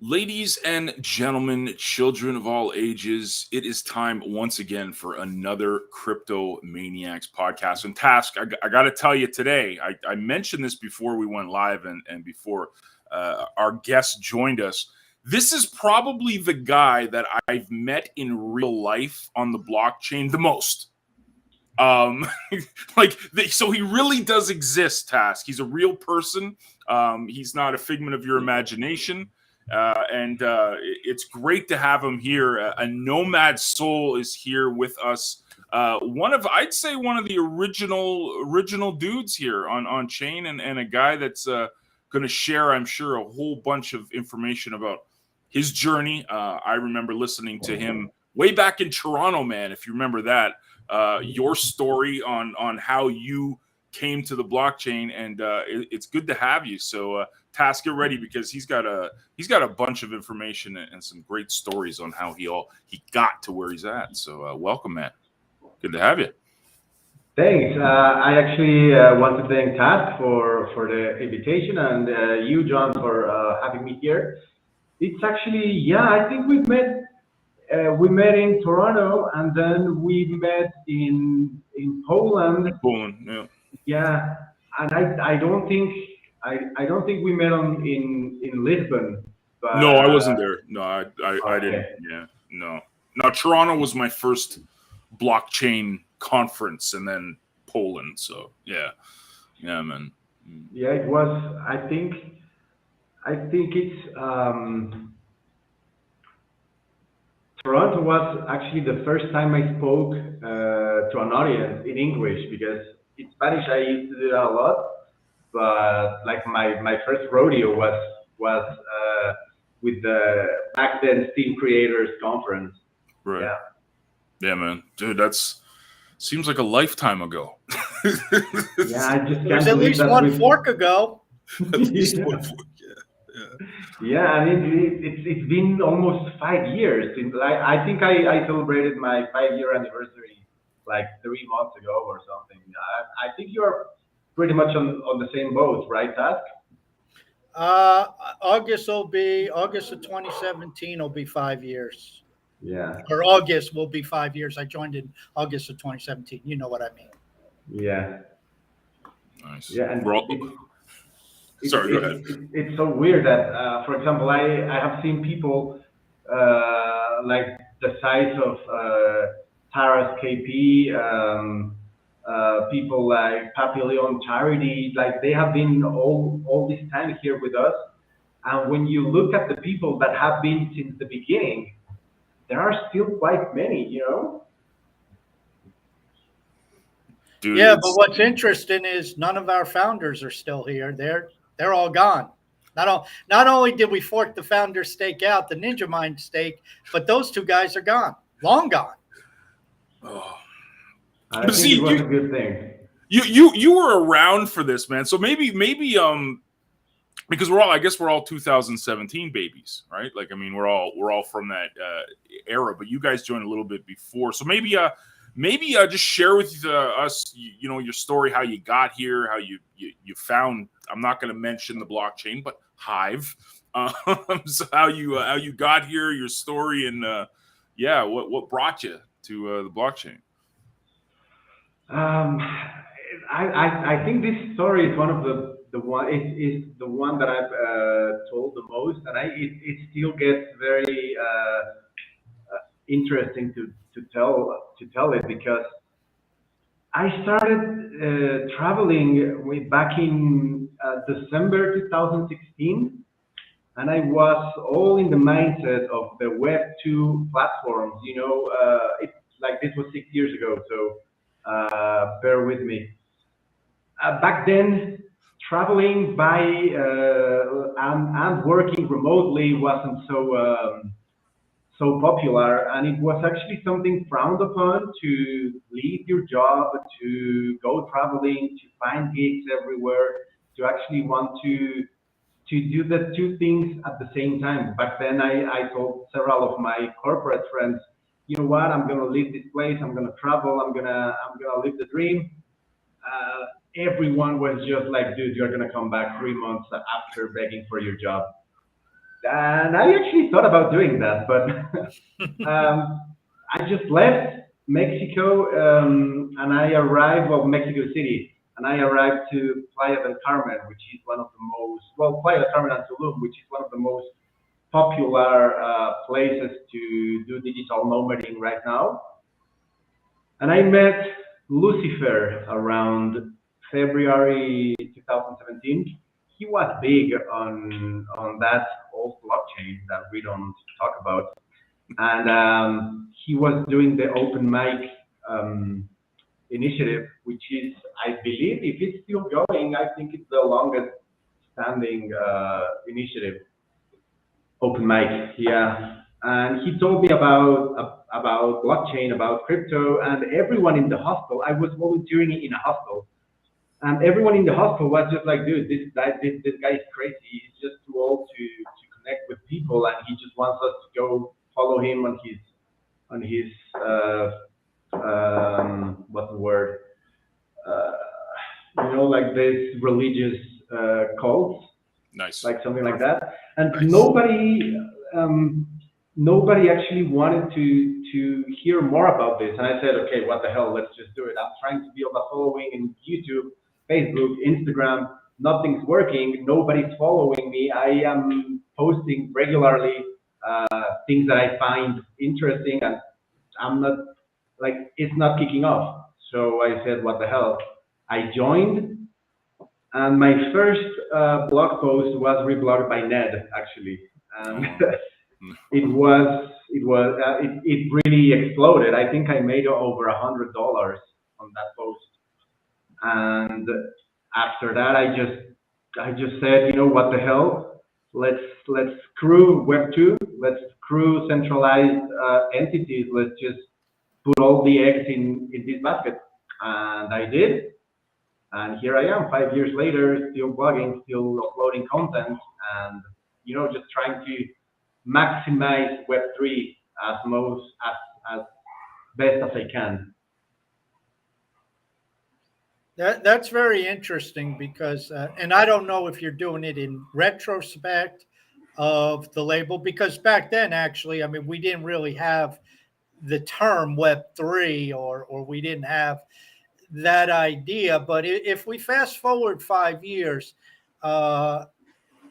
Ladies and gentlemen, children of all ages, it is time once again for another CryptoManiacs podcast. And Task, I got to tell you today, I mentioned this before we went live and before our guest joined us. This is probably the guy that I've met in real life on the blockchain the most. So he really does exist, Task. He's a real person. He's not a figment of your imagination. It's great to have him here. A nomad soul is here with us. I'd say one of the original dudes here on chain, and a guy that's going to share, I'm sure, a whole bunch of information about his journey. I remember listening to him way back in Toronto, man. If you remember that, your story on how you came to the blockchain, and it's good to have you. So Task, get ready, because he's got a bunch of information and some great stories on how he got to where he's at. So welcome, man. Good to have you. Thanks. I actually want to thank Task for the invitation, and you, John, for having me here. It's actually, I think we met in Toronto, and then we met in Poland. Poland, yeah. And I don't think we met in Lisbon. But, no, I wasn't there. No, I okay. didn't. Yeah, no. Toronto was my first blockchain conference, and then Poland. So yeah, man. Yeah, it was. I think it's Toronto was actually the first time I spoke to an audience in English, because in Spanish I used to do that a lot, but like my first rodeo was with the back then Steam Creators Conference. Right. Yeah, man. Dude, seems like a lifetime ago. Yeah, I just can't There's at least one fork ago. At least one fork. Yeah, I mean, it's been almost 5 years since I think I celebrated my 5-year anniversary like 3 months ago or something. I think you're pretty much on the same boat, right, Task? August of 2017 will be 5 years. Yeah. Or August will be 5 years. I joined in August of 2017. You know what I mean? Yeah. Nice. Yeah, and sorry, go ahead. It's so weird that, for example, I have seen people like the size of Taras KP, people like Papillon Charity, like they have been all this time here with us. And when you look at the people that have been since the beginning, there are still quite many, Dude, yeah, but what's interesting is none of our founders are still here. They're all gone. Not only did we fork the founder stake out, the Ninja Mind stake, but those two guys are gone, long gone. Oh. I think it was a good thing. You were around for this, man. So maybe because we're all 2017 babies, right? Like, I mean, we're all from that era, but you guys joined a little bit before. So maybe just share with us, your story, how you got here, how you found. I'm not going to mention the blockchain, but Hive. So how you got here, your story, and what brought you to the blockchain. I think this story is one of the one that I've told the most, and it still gets very interesting to tell it, because I started traveling way back in December 2016, and I was all in the mindset of the Web 2 platforms. It's like this was 6 years ago, so bear with me. Back then, traveling by and working remotely wasn't so popular, and it was actually something frowned upon to leave your job, to go traveling, to find gigs everywhere, to actually want to do the two things at the same time. Back then, I told several of my corporate friends, you know what, I'm gonna leave this place, I'm gonna travel, I'm gonna live the dream. Everyone was just like, dude, you're gonna come back 3 months after begging for your job. And I actually thought about doing that, but I just left Mexico, and I arrived, well, Mexico City, and I arrived to Playa del Carmen, which is one of the most, well, Playa del Carmen and Tulum, which is one of the most popular places to do digital nomading right now. And I met Lucifer around February 2017. He was big on that old blockchain that we don't talk about, and he was doing the open mic initiative, which is, I believe, if it's still going, I think it's the longest standing initiative. Open mic, yeah. And he told me about blockchain, about crypto, and everyone in the hostel. I was volunteering in a hostel, and everyone in the hostel was just like, dude, this guy is crazy. He's just too old to connect with people, and he just wants us to go follow him on his what's the word? Uh, like this religious cults, Nice. like something like that. And Nice. nobody actually wanted to hear more about this. And I said, okay, what the hell? Let's just do it. I'm trying to build a following in YouTube, Facebook, Instagram. Nothing's working. Nobody's following me. I am posting regularly things that I find interesting, and I'm not like it's not kicking off. So I said, what the hell? I joined, and my first blog post was reblogged by Ned, actually, and it really exploded. I think I made over $100 on that post, and after that, I just said, you know what the hell? Let's screw Web2. Let's screw centralized entities. Let's just put all the eggs in this basket, and I did. And here I am, 5 years later, still blogging, still uploading content, and just trying to maximize Web3 as best as I can. That's very interesting because, and I don't know if you're doing it in retrospect of the label, because back then, actually, I mean, we didn't really have the term Web3, or we didn't have that idea. But if we fast forward 5 years, and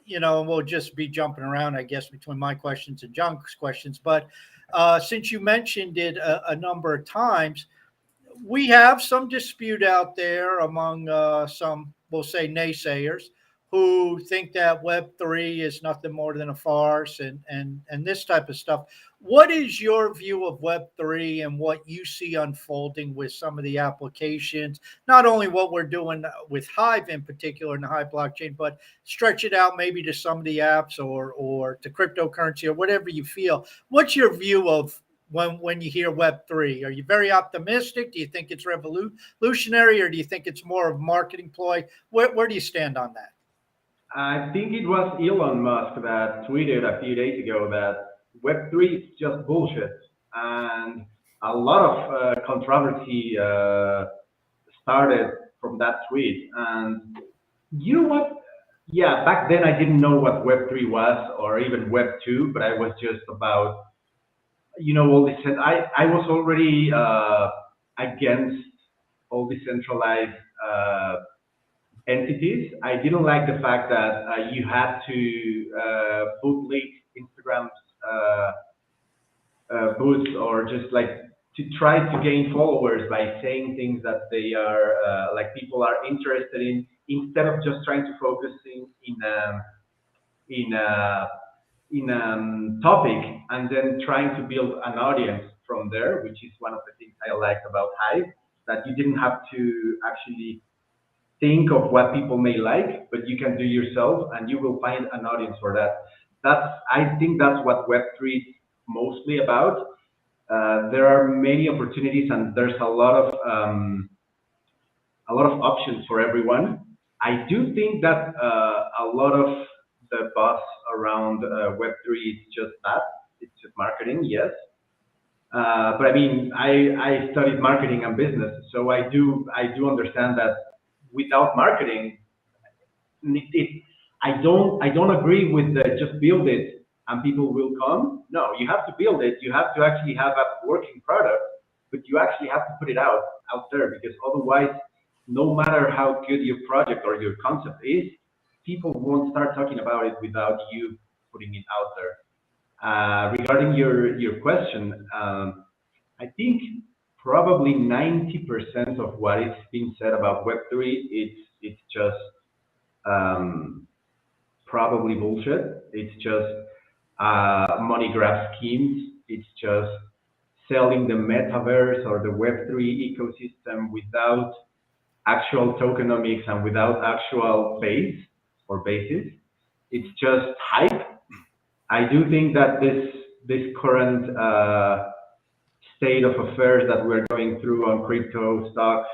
we'll just be jumping around, I guess, between my questions and John's questions. But since you mentioned it a number of times, we have some dispute out there among some, we'll say, naysayers who think that Web3 is nothing more than a farce and this type of stuff. What is your view of Web3 and what you see unfolding with some of the applications, not only what we're doing with Hive in particular in the Hive blockchain, but stretch it out maybe to some of the apps or to cryptocurrency or whatever you feel? What's your view of when you hear Web3? Are you very optimistic? Do you think it's revolutionary, or do you think it's more of a marketing ploy? Where do you stand on that? I think it was Elon Musk that tweeted a few days ago that Web3 is just bullshit, and a lot of controversy started from that tweet. And you know what? Yeah, back then I didn't know what Web3 was or even Web2, but I was just about all this. I was already against all the centralized entities. I didn't like the fact that you had to bootleg Instagram's boost, or just like to try to gain followers by saying things that they are like people are interested in, instead of just trying to focus in topic and then trying to build an audience from there, which is one of the things I liked about Hive, that you didn't have to actually think of what people may like, but you can do yourself and you will find an audience for that. I think that's what Web3 is mostly about. There are many opportunities, and there's a lot of options for everyone. I do think that a lot of the buzz around Web3 is just that. It's just marketing, yes. But I mean, I studied marketing and business, so I do understand that without marketing, it, I don't agree with the just build it and people will come. No, you have to build it. You have to actually have a working product, but you actually have to put it out there because otherwise, no matter how good your project or your concept is, people won't start talking about it without you putting it out there. Regarding your question, I think probably 90% of what is being said about Web3, it's just um, probably bullshit. It's just money grab schemes. It's just selling the metaverse or the Web3 ecosystem without actual tokenomics and without actual base or basis. It's just hype. I do think that this current state of affairs that we're going through on crypto stocks,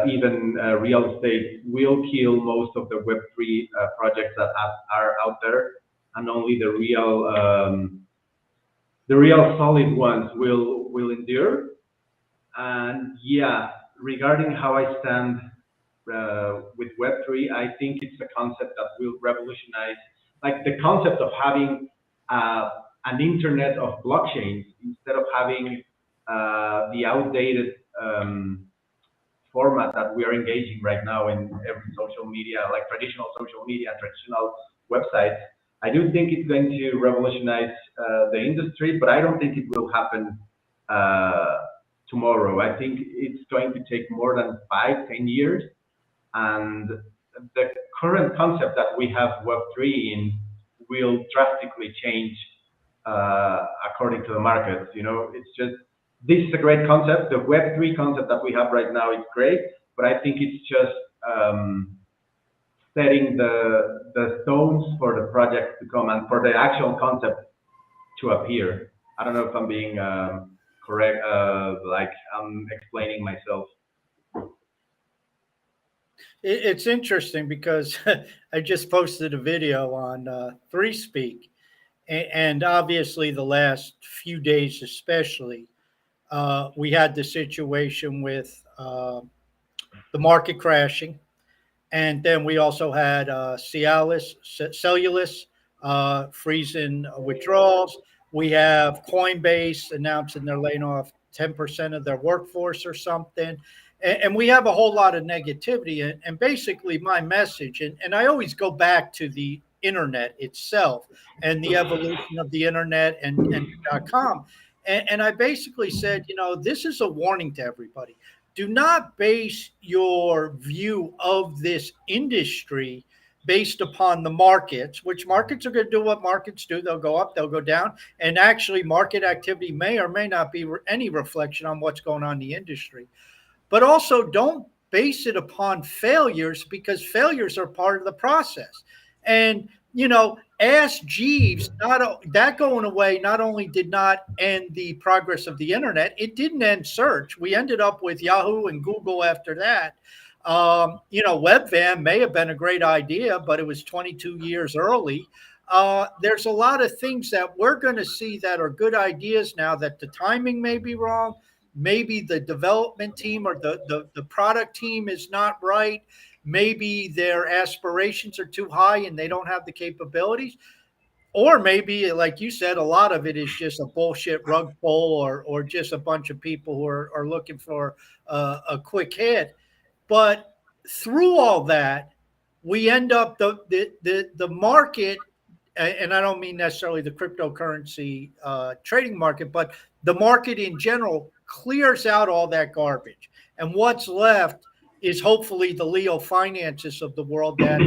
even real estate, will kill most of the Web3 projects that are out there, and only the real solid ones will endure. And yeah, regarding how I stand with Web3, I think it's a concept that will revolutionize, like the concept of having uh, an internet of blockchains instead of having the outdated format that we are engaging right now in every social media, like traditional social media, traditional websites. I do think it's going to revolutionize the industry, but I don't think it will happen uh, tomorrow. I think it's going to take more than 5, 10 years, and the current concept that we have Web3 in will drastically change according to the market. You know, it's just this is a great concept. The Web3 concept that we have right now is great, but I think it's just setting the stones for the project to come and for the actual concept to appear. I don't know if I'm being correct, like I'm explaining myself. It's interesting because I just posted a video on Three Speak, and obviously the last few days, especially, we had the situation with the market crashing, and then we also had Cellulus freezing withdrawals. We have Coinbase announcing they're laying off 10% of their workforce or something. And we have a whole lot of negativity. And basically, my message, and I always go back to the internet itself and the evolution of the internet and .com. And I basically said, this is a warning to everybody. Do not base your view of this industry based upon the markets, which markets are going to do what markets do. They'll go up, they'll go down. And actually, market activity may or may not be any reflection on what's going on in the industry. But also, don't base it upon failures because failures are part of the process. And, Ask Jeeves, that going away not only did not end the progress of the internet, it didn't end search. We ended up with Yahoo and Google after that. Webvan may have been a great idea, but it was 22 years early. There's a lot of things that we're going to see that are good ideas now that the timing may be wrong. Maybe the development team or the product team is not right. Maybe their aspirations are too high and they don't have the capabilities. Or maybe, like you said, a lot of it is just a bullshit rug pull or just a bunch of people who are looking for a quick hit. But through all that, we end up the market, and I don't mean necessarily the cryptocurrency trading market, but the market in general clears out all that garbage. And what's left is hopefully the Leo finances of the world that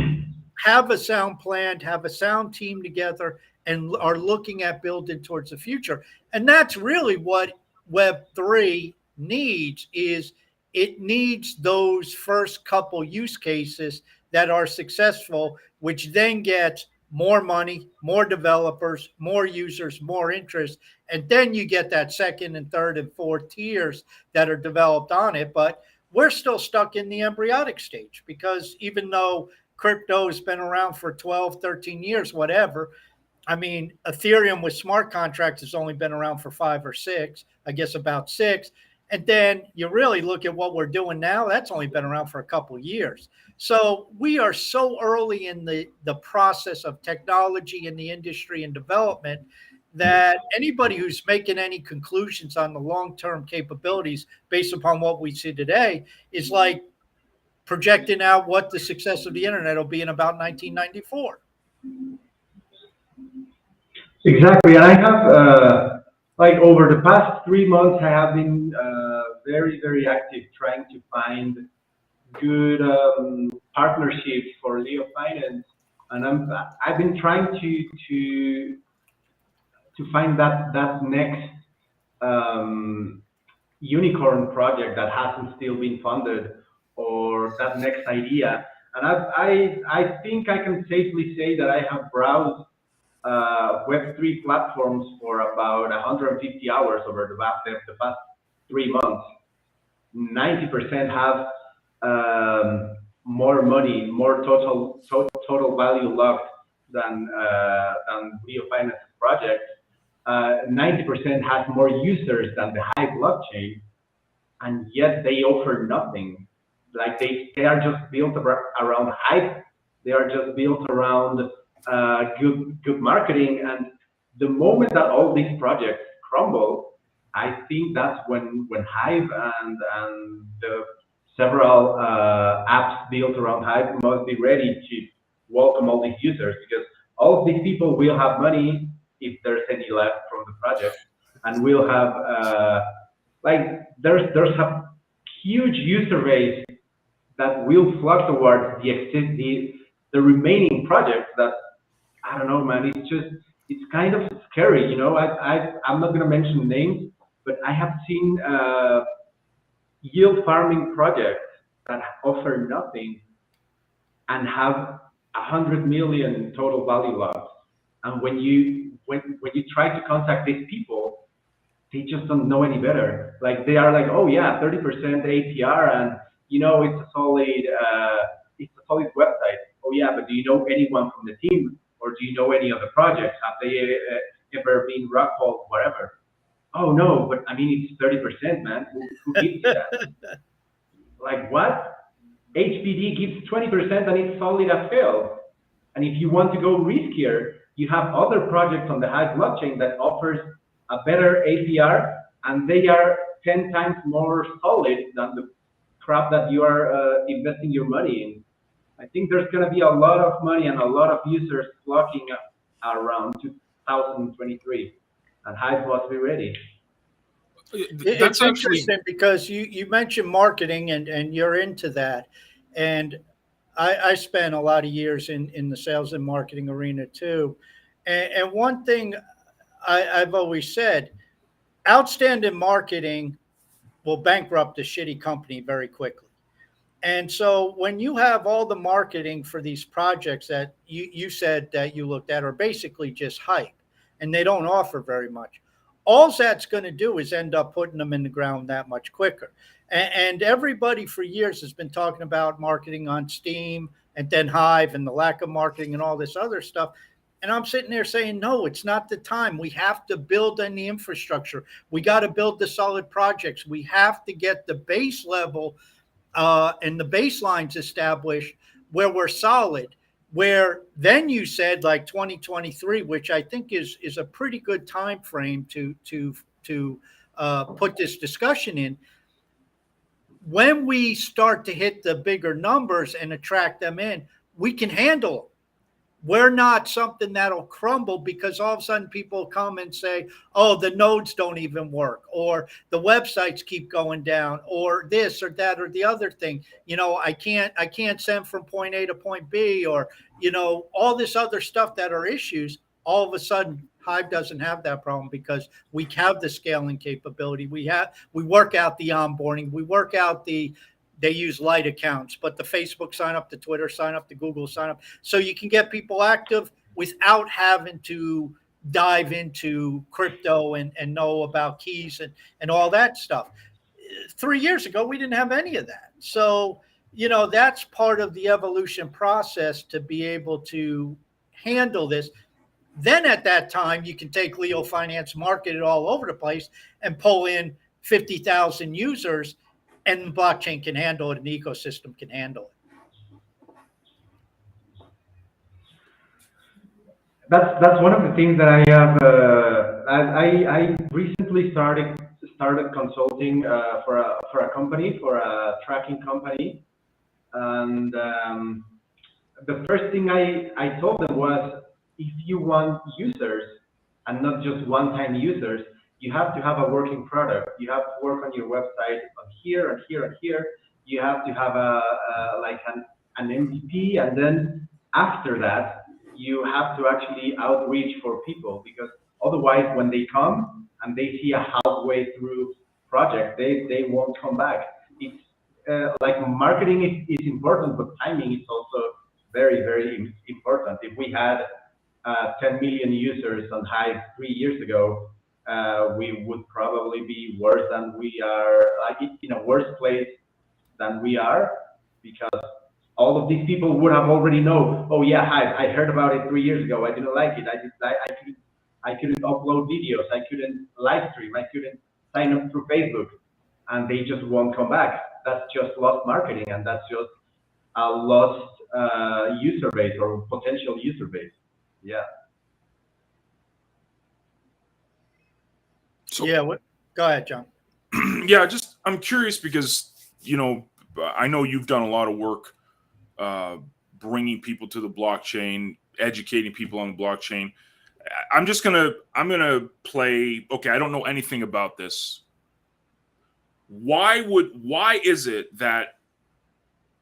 have a sound plan, have a sound team together, and are looking at building towards the future. And that's really what Web3 needs is it needs those first couple use cases that are successful, which then gets more money, more developers, more users, more interest. And then you get that second and third and fourth tiers that are developed on it. But we're still stuck in the embryonic stage because even though crypto has been around for 12, 13 years, whatever, I mean, Ethereum with smart contracts has only been around for 5 or 6, I guess about 6. And then you really look at what we're doing now, that's only been around for a couple of years. So we are so early in the process of technology in the industry and development that anybody who's making any conclusions on the long-term capabilities based upon what we see today is like projecting out what the success of the internet will be in about 1994. Exactly. And I have, like over the past 3 months, I have been very, very active trying to find good partnerships for Leo Finance. And I've been trying to find that next um, unicorn project that hasn't still been funded, or that next idea. And I think I can safely say that I have browsed Web3 platforms for about 150 hours over the past 3 months. 90% have more money, more total value locked than Leo Finance project. 90% has more users than the Hive blockchain, and yet they offer nothing. Like they are just built around hype. They are just built around good marketing. And the moment that all these projects crumble, I think that's when Hive and the several apps built around Hive must be ready to welcome all these users, because all of these people will have money if there's any left from the project, and we'll have like there's a huge user base that will flock towards the remaining projects that, I don't know, man. It's kind of scary, you know. I'm not gonna mention names, but I have seen yield farming projects that offer nothing and have 100 million total value loss. And when you try to contact these people, they just don't know any better. Like they are like, oh yeah, 30% APR, and it's a solid website. Oh yeah, but do you know anyone from the team, or do you know any other projects? Have they ever been rockfall, whatever? Oh no, but I mean it's 30%, man. Who gives you that? Like what? HPD gives 20% and it's solid as fail. And if you want to go riskier, you have other projects on the Hive blockchain that offers a better APR, and they are 10 times more solid than the crap that you are investing your money in. I think there's going to be a lot of money and a lot of users flocking around 2023, and Hive must be ready. It's interesting because you mentioned marketing and you're into that. And I spent a lot of years in the sales and marketing arena too. And one thing I've always said, outstanding marketing will bankrupt a shitty company very quickly. And so when you have all the marketing for these projects that you said that you looked at are basically just hype and they don't offer very much, all that's going to do is end up putting them in the ground that much quicker. And everybody for years has been talking about marketing on Steam and then Hive and the lack of marketing and all this other stuff. And I'm sitting there saying, no, it's not the time. We have to build on the infrastructure. We got to build the solid projects. We have to get the base level and the baselines established where we're solid, where then you said like 2023, which I think is a pretty good time frame to put this discussion in. When we start to hit the bigger numbers and attract them in, we can handle them. We're not something that'll crumble because all of a sudden people come and say, oh, the nodes don't even work, or the websites keep going down, or this or that or the other thing. I can't send from point A to point B, or, all this other stuff that are issues. All of a sudden, Hive doesn't have that problem because we have the scaling capability. We work out the onboarding. We work out they use light accounts, but the Facebook sign up, the Twitter sign up, the Google sign up. So you can get people active without having to dive into crypto and know about keys and all that stuff. 3 years ago, we didn't have any of that. So, that's part of the evolution process to be able to handle this. Then at that time, you can take Leo Finance, market it all over the place, and pull in 50,000 users, and the blockchain can handle it, and the ecosystem can handle it. That's one of the things that I have. I recently started consulting for a company, for a tracking company, and the first thing I told them was, if you want users and not just one-time users, you have to have a working product. You have to work on your website on here and here and here. You have to have like an MVP, and then after that, you have to actually outreach for people, because otherwise, when they come and they see a halfway through project, they won't come back. It's like marketing is important, but timing is also very, very important. If we had 10 million users on Hive 3 years ago, we would probably be worse than we are, like in a worse place than we are, because all of these people would have already know, oh yeah, Hive, I heard about it 3 years ago. I didn't like it. I couldn't upload videos. I couldn't live stream. I couldn't sign up through Facebook, and they just won't come back. That's just lost marketing, and that's just a lost user base or potential user base. Yeah. So, Yeah. Go ahead, John. Yeah, I'm curious because, I know you've done a lot of work bringing people to the blockchain, educating people on the blockchain. I'm gonna play. Okay, I don't know anything about this. Why is it that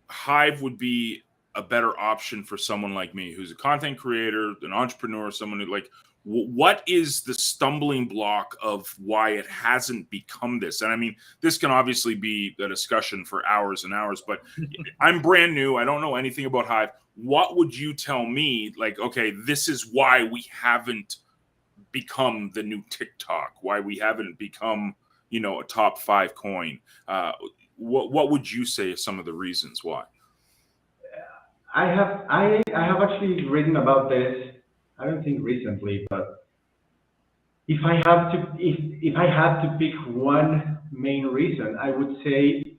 Hive would be a better option for someone like me, who's a content creator, an entrepreneur, someone who what is the stumbling block of why it hasn't become this? And I mean, this can obviously be a discussion for hours and hours, but I'm brand new. I don't know anything about Hive. What would you tell me? Like, okay, this is why we haven't become the new TikTok, why we haven't become, a top 5 coin. What would you say are some of the reasons why? I have actually written about this. I don't think recently, but if I had to pick one main reason, I would say,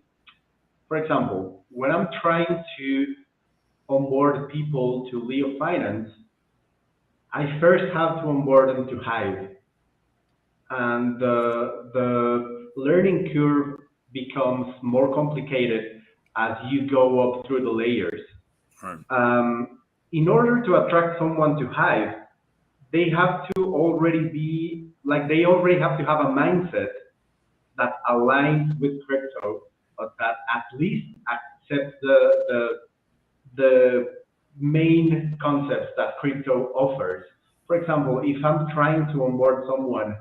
for example, when I'm trying to onboard people to Leo Finance, I first have to onboard them to Hive, and the learning curve becomes more complicated as you go up through the layers. Right. In order to attract someone to Hive, they have to already be like, they already have to have a mindset that aligns with crypto, or that at least accepts the main concepts that crypto offers. For example, if I'm trying to onboard someone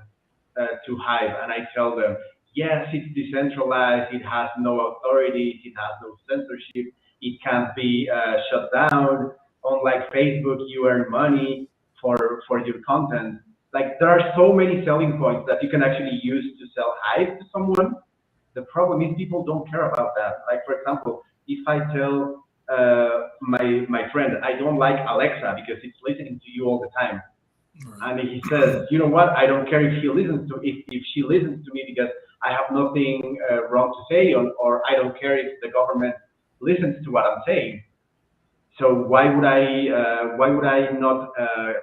to Hive, and I tell them, yes, it's decentralized, it has no authorities, it has no censorship, it can't be shut down. Unlike Facebook, you earn money for your content. Like, there are so many selling points that you can actually use to sell Hive to someone. The problem is people don't care about that. Like, for example, if I tell my friend, I don't like Alexa because it's listening to you all the time, and he says, you know what? I don't care if she listens to me, because I have nothing wrong to say, or I don't care if the government listens to what I'm saying. So why would I not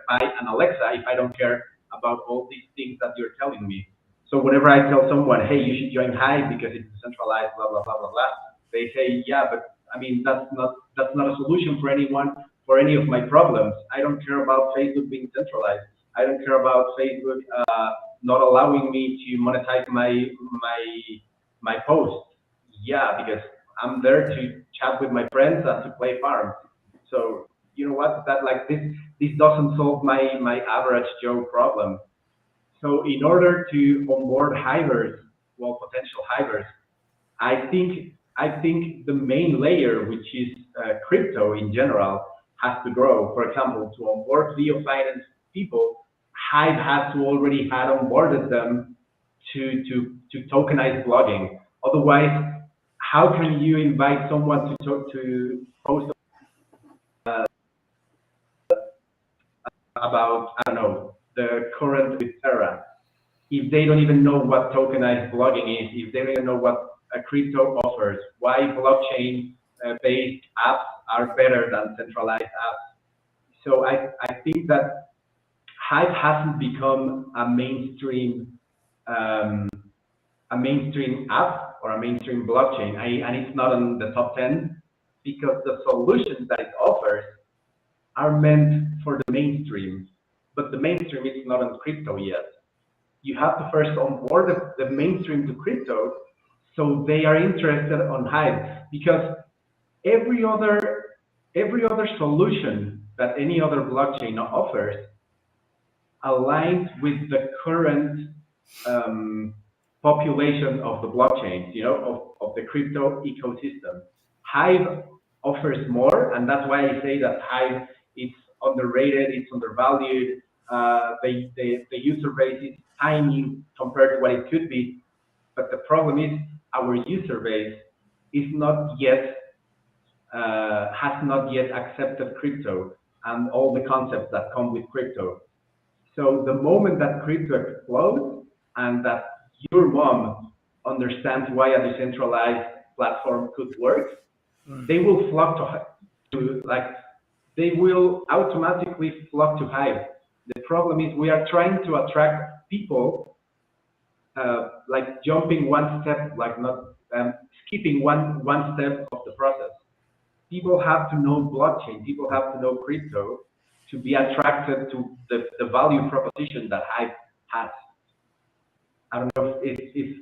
buy an Alexa if I don't care about all these things that you're telling me? So whenever I tell someone, hey, you should join Hive because it's decentralized, blah blah blah blah blah, they say, yeah, but I mean, that's not a solution for anyone, for any of my problems. I don't care about Facebook being centralized. I don't care about Facebook not allowing me to monetize my posts. Yeah, because I'm there to chat with my friends and to play farm. So you know what? That, like, this doesn't solve my average Joe problem. So in order to onboard hivers, well, potential hivers, I think the main layer, which is crypto in general, has to grow. For example, to onboard Leo Finance people, Hive has to already had onboarded them to tokenize blogging. Otherwise, how can you invite someone to post about, I don't know, the current with Terra, if they don't even know what tokenized blogging is, if they don't even know what a crypto offers, why blockchain-based apps are better than centralized apps. So I think that Hive hasn't become um, a mainstream app or a mainstream blockchain, and it's not on the top 10 because the solutions that it offers are meant for the mainstream, but the mainstream is not on crypto yet. You have to first onboard the mainstream to crypto so they are interested on Hive, because every other every other solution that any other blockchain offers aligns with the current um, population of the blockchains, of the crypto ecosystem. Hive offers more, and that's why I say that Hive is underrated, it's undervalued. The user base is tiny compared to what it could be, but the problem is our user base is not yet has not yet accepted crypto and all the concepts that come with crypto. So the moment that crypto explodes and that your mom understands why a decentralized platform could work, they will flock to like they will automatically flock to Hive. The problem is we are trying to attract people like jumping one step, like not skipping one step of the process. People have to know blockchain. People have to know crypto to be attracted to the value proposition that Hive has. I don't know if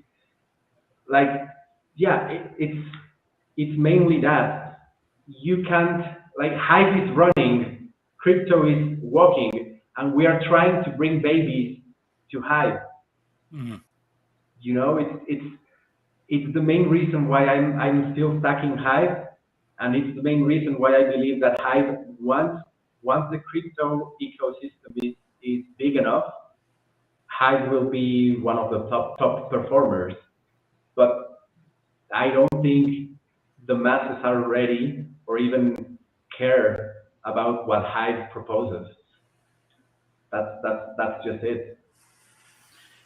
like, yeah, it's mainly that you can't, like, Hive is running, crypto is walking, and we are trying to bring babies to Hive. Mhm. It's the main reason why I'm still stacking Hive, and it's the main reason why I believe that Hive, once the crypto ecosystem is big enough, Hive will be one of the top performers. But I don't think the masses are ready or even care about what Hive proposes. That's just it.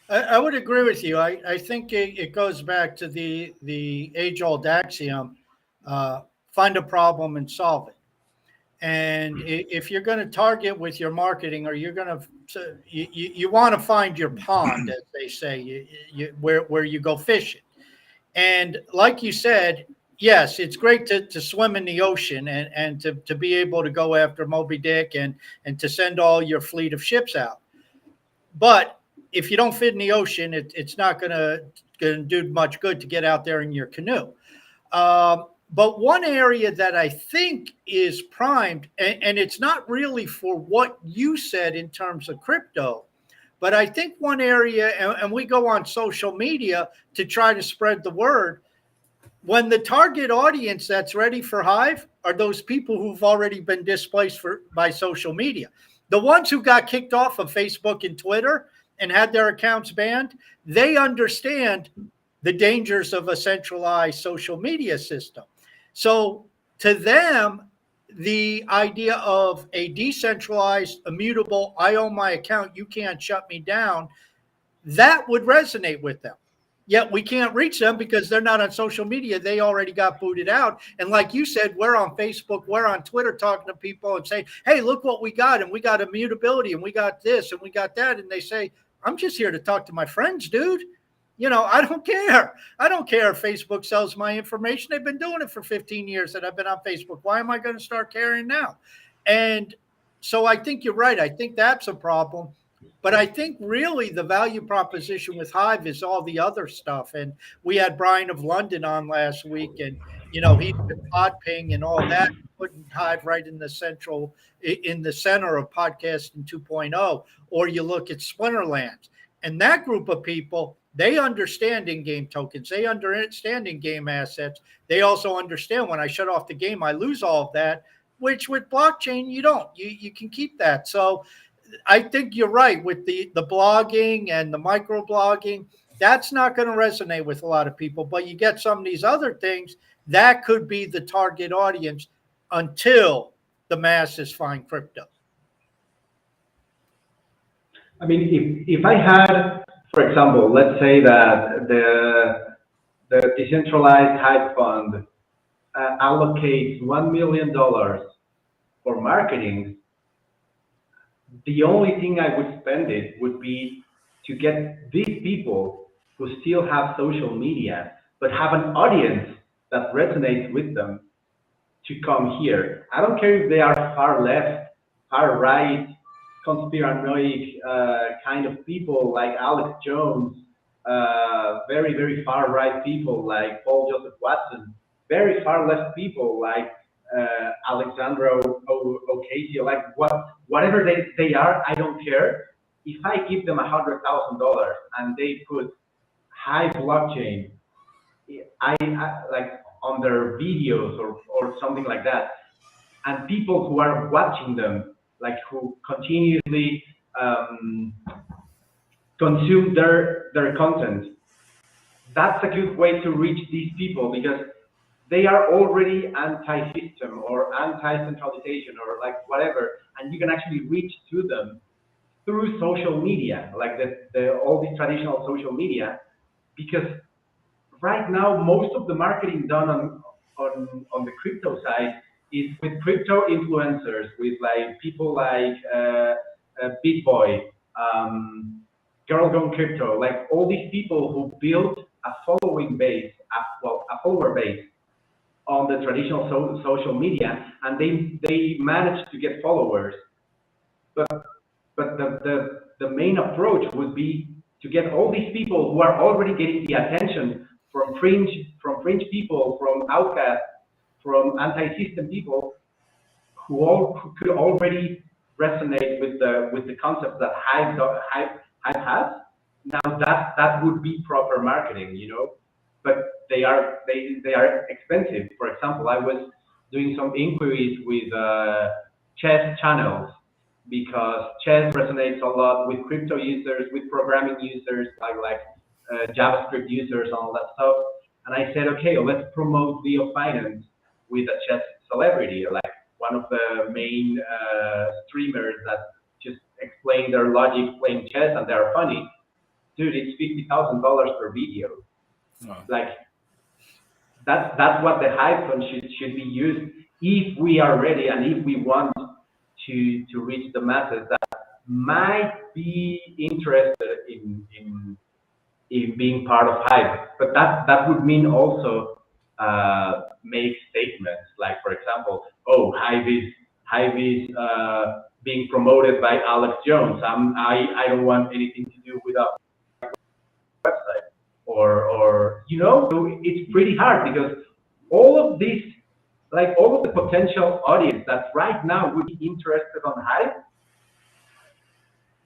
I would agree with you. I think it goes back to the age old axiom: find a problem and solve it. And if you're going to target with your marketing, or you're going to, you want to find your pond, as they say, where you go fishing. And like you said, yes, it's great to swim in the ocean, and to be able to go after Moby Dick, and to send all your fleet of ships out. But if you don't fit in the ocean, it's not going to do much good to get out there in your canoe. But one area that I think is primed, and it's not really for what you said in terms of crypto, but I think one area, and we go on social media to try to spread the word, when the target audience that's ready for Hive are those people who've already been displaced by social media. The ones who got kicked off of Facebook and Twitter and had their accounts banned, they understand the dangers of a centralized social media system. So to them, the idea of a decentralized, immutable, I own my account, you can't shut me down, that would resonate with them. Yet we can't reach them because they're not on social media. They already got booted out. And like you said, we're on Facebook, we're on Twitter talking to people and saying, hey, look what we got. And we got immutability, and we got this, and we got that. And they say, I'm just here to talk to my friends, dude. I don't care. I don't care if Facebook sells my information. They've been doing it for 15 years that I've been on Facebook. Why am I going to start caring now? And so I think you're right. I think that's a problem. But I think really the value proposition with Hive is all the other stuff. And we had Brian of London on last week, and he's been Podping and all that, putting Hive right in the center of podcasting 2.0. Or you look at Splinterlands, and that group of people, they understand in-game tokens. They understand in-game assets. They also understand when I shut off the game, I lose all of that, which with blockchain, you don't. You can keep that. So I think you're right with the blogging and the microblogging. That's not going to resonate with a lot of people. But you get some of these other things, that could be the target audience until the masses find crypto. I mean, if I had, for example, let's say that the decentralized hedge fund allocates $1 million for marketing, the only thing I would spend it would be to get these people who still have social media but have an audience that resonates with them to come here. I don't care if they are far left, far right, conspiranoic kind of people like Alex Jones, very, very far right people like Paul Joseph Watson, very far left people like Alexandra Ocasio, like whatever they are, I don't care. If I give them $100,000 and they put high blockchain, I like on their videos or something like that, and people who are watching them, like who continuously consume their content, that's a good way to reach these people because they are already anti-system or anti-centralization or like whatever, and you can actually reach to them through social media, like all the traditional social media, because right now most of the marketing done on the crypto side is with crypto influencers, with like people like BitBoy, Girl Gone Crypto, like all these people who build a following base, a follower base on the traditional social media, and they manage to get followers. But the main approach would be to get all these people who are already getting the attention from fringe people, from outcasts, from anti-system people who could already resonate with the concept that Hive has. Now that would be proper marketing, you know. But they are expensive. For example, I was doing some inquiries with chess channels because chess resonates a lot with crypto users, with programming users, like JavaScript users, and all that stuff. And I said, okay, let's promote Leo Finance with a chess celebrity, like one of the main streamers that just explain their logic playing chess and they're funny. Dude, it's $50,000 per video. Wow. Like that's what the Hive fund should be used if we are ready and if we want to reach the masses that might be interested in being part of Hive. But that would mean also make statements like, for example, oh, Hive is being promoted by Alex Jones. I don't want anything to do with our website, or you know, so it's pretty hard because all of this, like all of the potential audience that right now would be interested on Hive,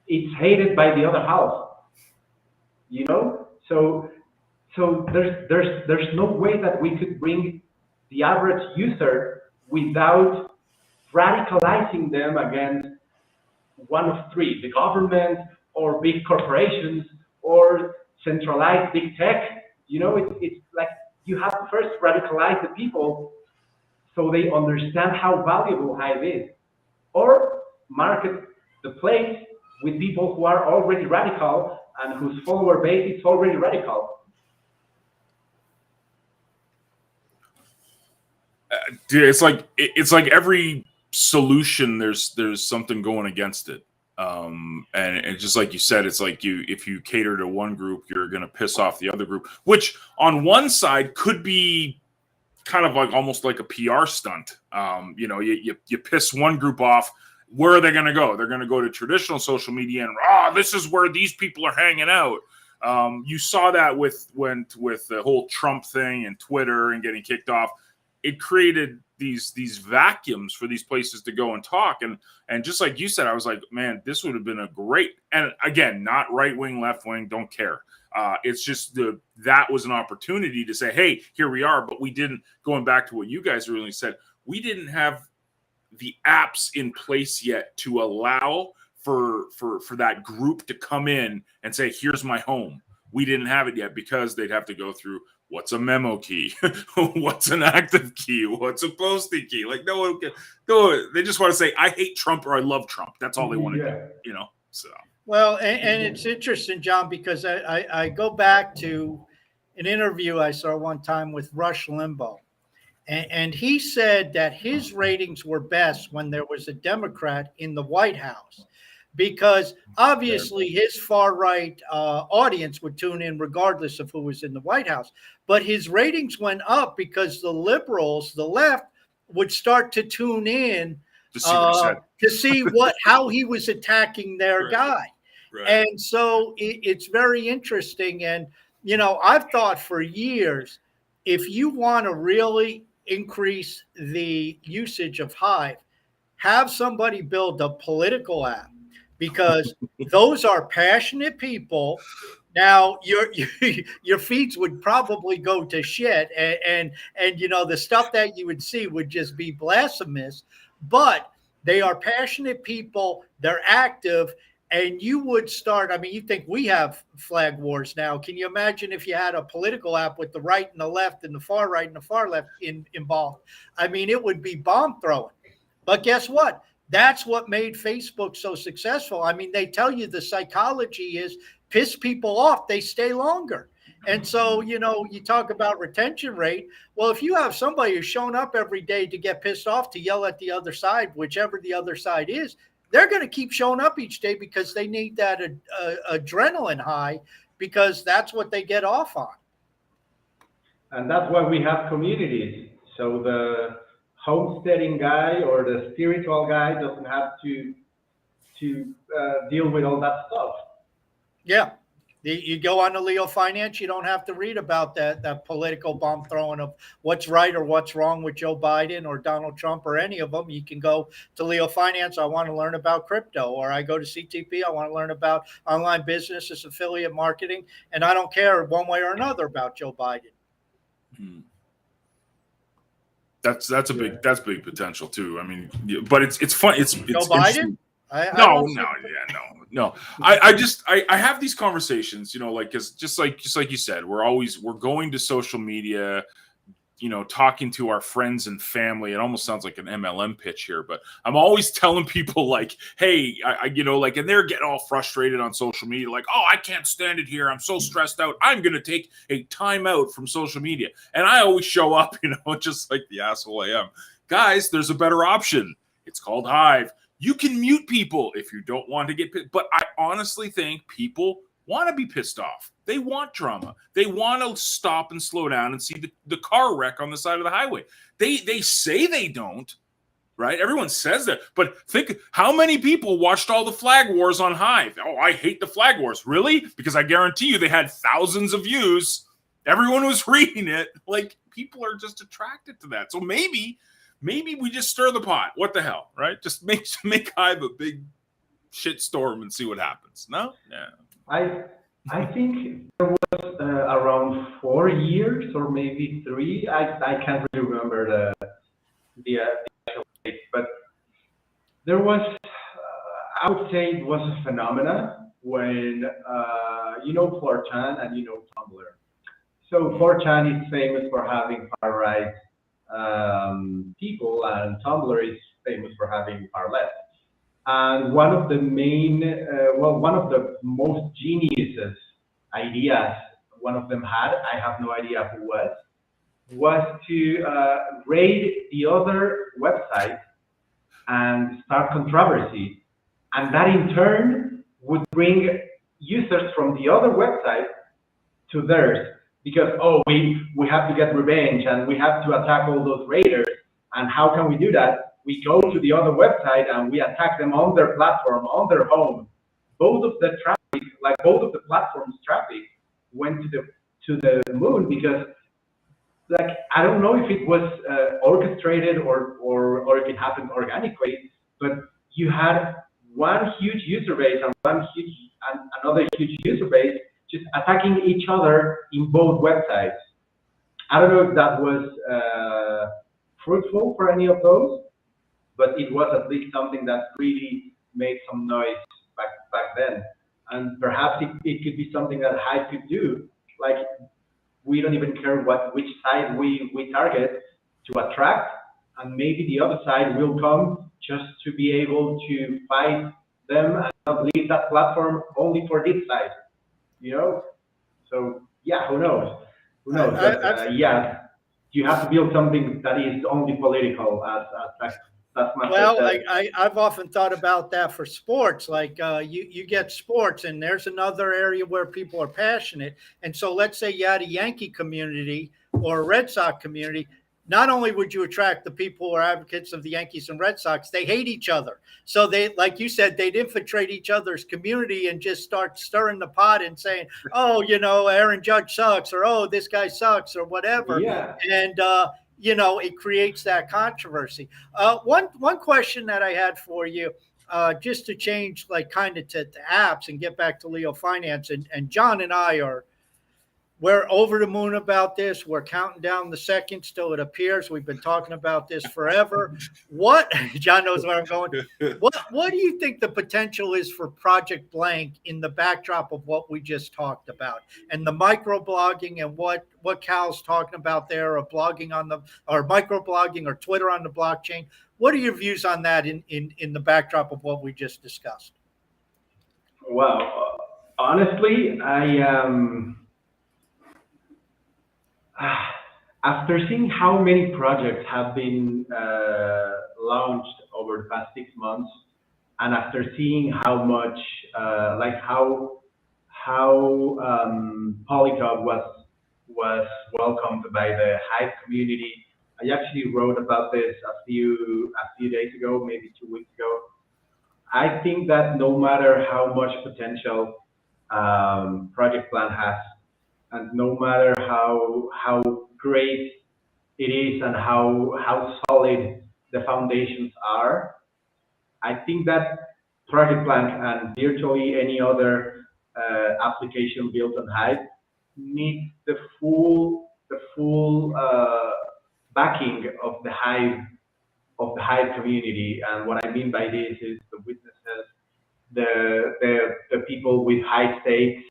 it's hated by the other half, you know. So there's no way that we could bring the average user without radicalizing them against one of three: the government, or big corporations, or centralized big tech. You know, it's like you have to first radicalize the people so they understand how valuable Hive is, or market the place with people who are already radical and whose follower base is already radical. Dude, it's like every solution there's something going against it. And just like you said, it's like if you cater to one group, you're going to piss off the other group, which on one side could be kind of like almost like a PR stunt. You know, you piss one group off. Where are they going to go? They're going to go to traditional social media and this is where these people are hanging out. You saw that with the whole Trump thing and Twitter and getting kicked off. It created these vacuums for these places to go and talk. And just like you said, I was like, man, this would have been a great, and again, not right wing, left wing, don't care. It's just that was an opportunity to say, hey, here we are. But we didn't, going back to what you guys really said, we didn't have the apps in place yet to allow for that group to come in and say, here's my home. We didn't have it yet because they'd have to go through what's a memo key, what's an active key, what's a posting key. Like no, they just want to say I hate Trump or I love Trump. That's all they want to do, you know. So Well, and it's interesting, John, because I go back to an interview I saw one time with Rush Limbaugh. And he said that his ratings were best when there was a Democrat in the White House, because obviously his far right audience would tune in regardless of who was in the White House. But his ratings went up because the liberals, the left, would start to tune in to see how he was attacking their guy. Right. And so it's very interesting. And, you know, I've thought for years, if you want to really increase the usage of Hive, have somebody build a political app, because those are passionate people. Now your feeds would probably go to shit, and you know, the stuff that you would see would just be blasphemous, but they are passionate people, they're active. And you would start, I mean, you think we have flag wars now. Can you imagine if you had a political app with the right and the left and the far right and the far left involved? I mean, it would be bomb throwing. But guess what? That's what made Facebook so successful. I mean, they tell you the psychology is piss people off, they stay longer. And so, you know, you talk about retention rate. Well, if you have somebody who's shown up every day to get pissed off, to yell at the other side, whichever the other side is, they're going to keep showing up each day because they need that adrenaline high, because that's what they get off on. And that's why we have communities. So the homesteading guy or the spiritual guy doesn't have to deal with all that stuff. Yeah. You go on to Leo Finance, you don't have to read about that political bomb throwing of what's right or what's wrong with Joe Biden or Donald Trump or any of them. You can go to Leo Finance, I want to learn about crypto, or I go to CTP, I want to learn about online businesses, affiliate marketing, and I don't care one way or another about Joe Biden. That's big potential too. I mean, but it's fun. It's Joe Biden. No. I have these conversations, you know, like, cause just like you said, we're going to social media, you know, talking to our friends and family. It almost sounds like an MLM pitch here, but I'm always telling people like, hey, I you know, like, and they're getting all frustrated on social media, like, oh, I can't stand it here, I'm so stressed out, I'm gonna take a time out from social media. And I always show up, you know, just like the asshole I am. Guys, there's a better option. It's called Hive. You can mute people if you don't want to get pissed. But I honestly think people want to be pissed off. They want drama. They want to stop and slow down and see the car wreck on the side of the highway. They say they don't, right? Everyone says that. But think how many people watched all the flag wars on Hive. Oh, I hate the flag wars. Really? Because I guarantee you they had thousands of views. Everyone was reading it. Like, people are just attracted to that. So maybe we just stir the pot. What the hell, right? Just make Hive a big shit storm and see what happens. No? Yeah. I think there was around 4 years or maybe 3. I can't really remember the actual date, but there was, I would say it was a phenomena when, you know, 4chan and you know Tumblr. So 4chan is famous for having far-right people, and Tumblr is famous for having far left. And one of the main, one of the most genius ideas one of them had, I have no idea who was to raid the other website and start controversy. And that in turn would bring users from the other website to theirs. Because, oh, we have to get revenge and we have to attack all those raiders. And how can we do that? We go to the other website and we attack them on their platform, on their home. Both of the traffic, like both of the platforms' traffic, went to the moon, because, like, I don't know if it was orchestrated or if it happened organically, but you had one huge user base and another huge user base just attacking each other in both websites. I don't know if that was fruitful for any of those, but it was at least something that really made some noise back then. And perhaps it could be something that Hive could do. Like, we don't even care which side we target to attract, and maybe the other side will come just to be able to fight them not leave that platform only for this side, you know? So yeah, who knows? Who knows? But yeah, you have to build something that is only political, as Master Well, said. I've often thought about that for sports. Like you get sports, and there's another area where people are passionate. And so, let's say you had a Yankee community or a Red Sox community. Not only would you attract the people who are advocates of the Yankees and Red Sox, they hate each other. So they, like you said, they'd infiltrate each other's community and just start stirring the pot and saying, "Oh, Aaron Judge sucks," or "Oh, this guy sucks," or whatever. Yeah. And it creates that controversy. One question that I had for you, just to change like kind of to apps and get back to Leo Finance, and John and I we're over the moon about this. We're counting down the seconds till it appears. We've been talking about this forever. What John knows where I'm going. What do you think the potential is for Project Blank in the backdrop of what we just talked about, and the microblogging and what Cal's talking about there, of blogging or microblogging or Twitter on the blockchain? What are your views on that in the backdrop of what we just discussed? Well, honestly, after seeing how many projects have been launched over the past 6 months, and after seeing how much, Polycub was welcomed by the Hive community, I actually wrote about this a few days ago, maybe 2 weeks ago. I think that no matter how much potential Project Plan has, and no matter how great it is and how solid the foundations are, I think that Project Blank and virtually any other application built on Hive needs the full backing of the Hive community. And what I mean by this is the witnesses, the people with high stakes,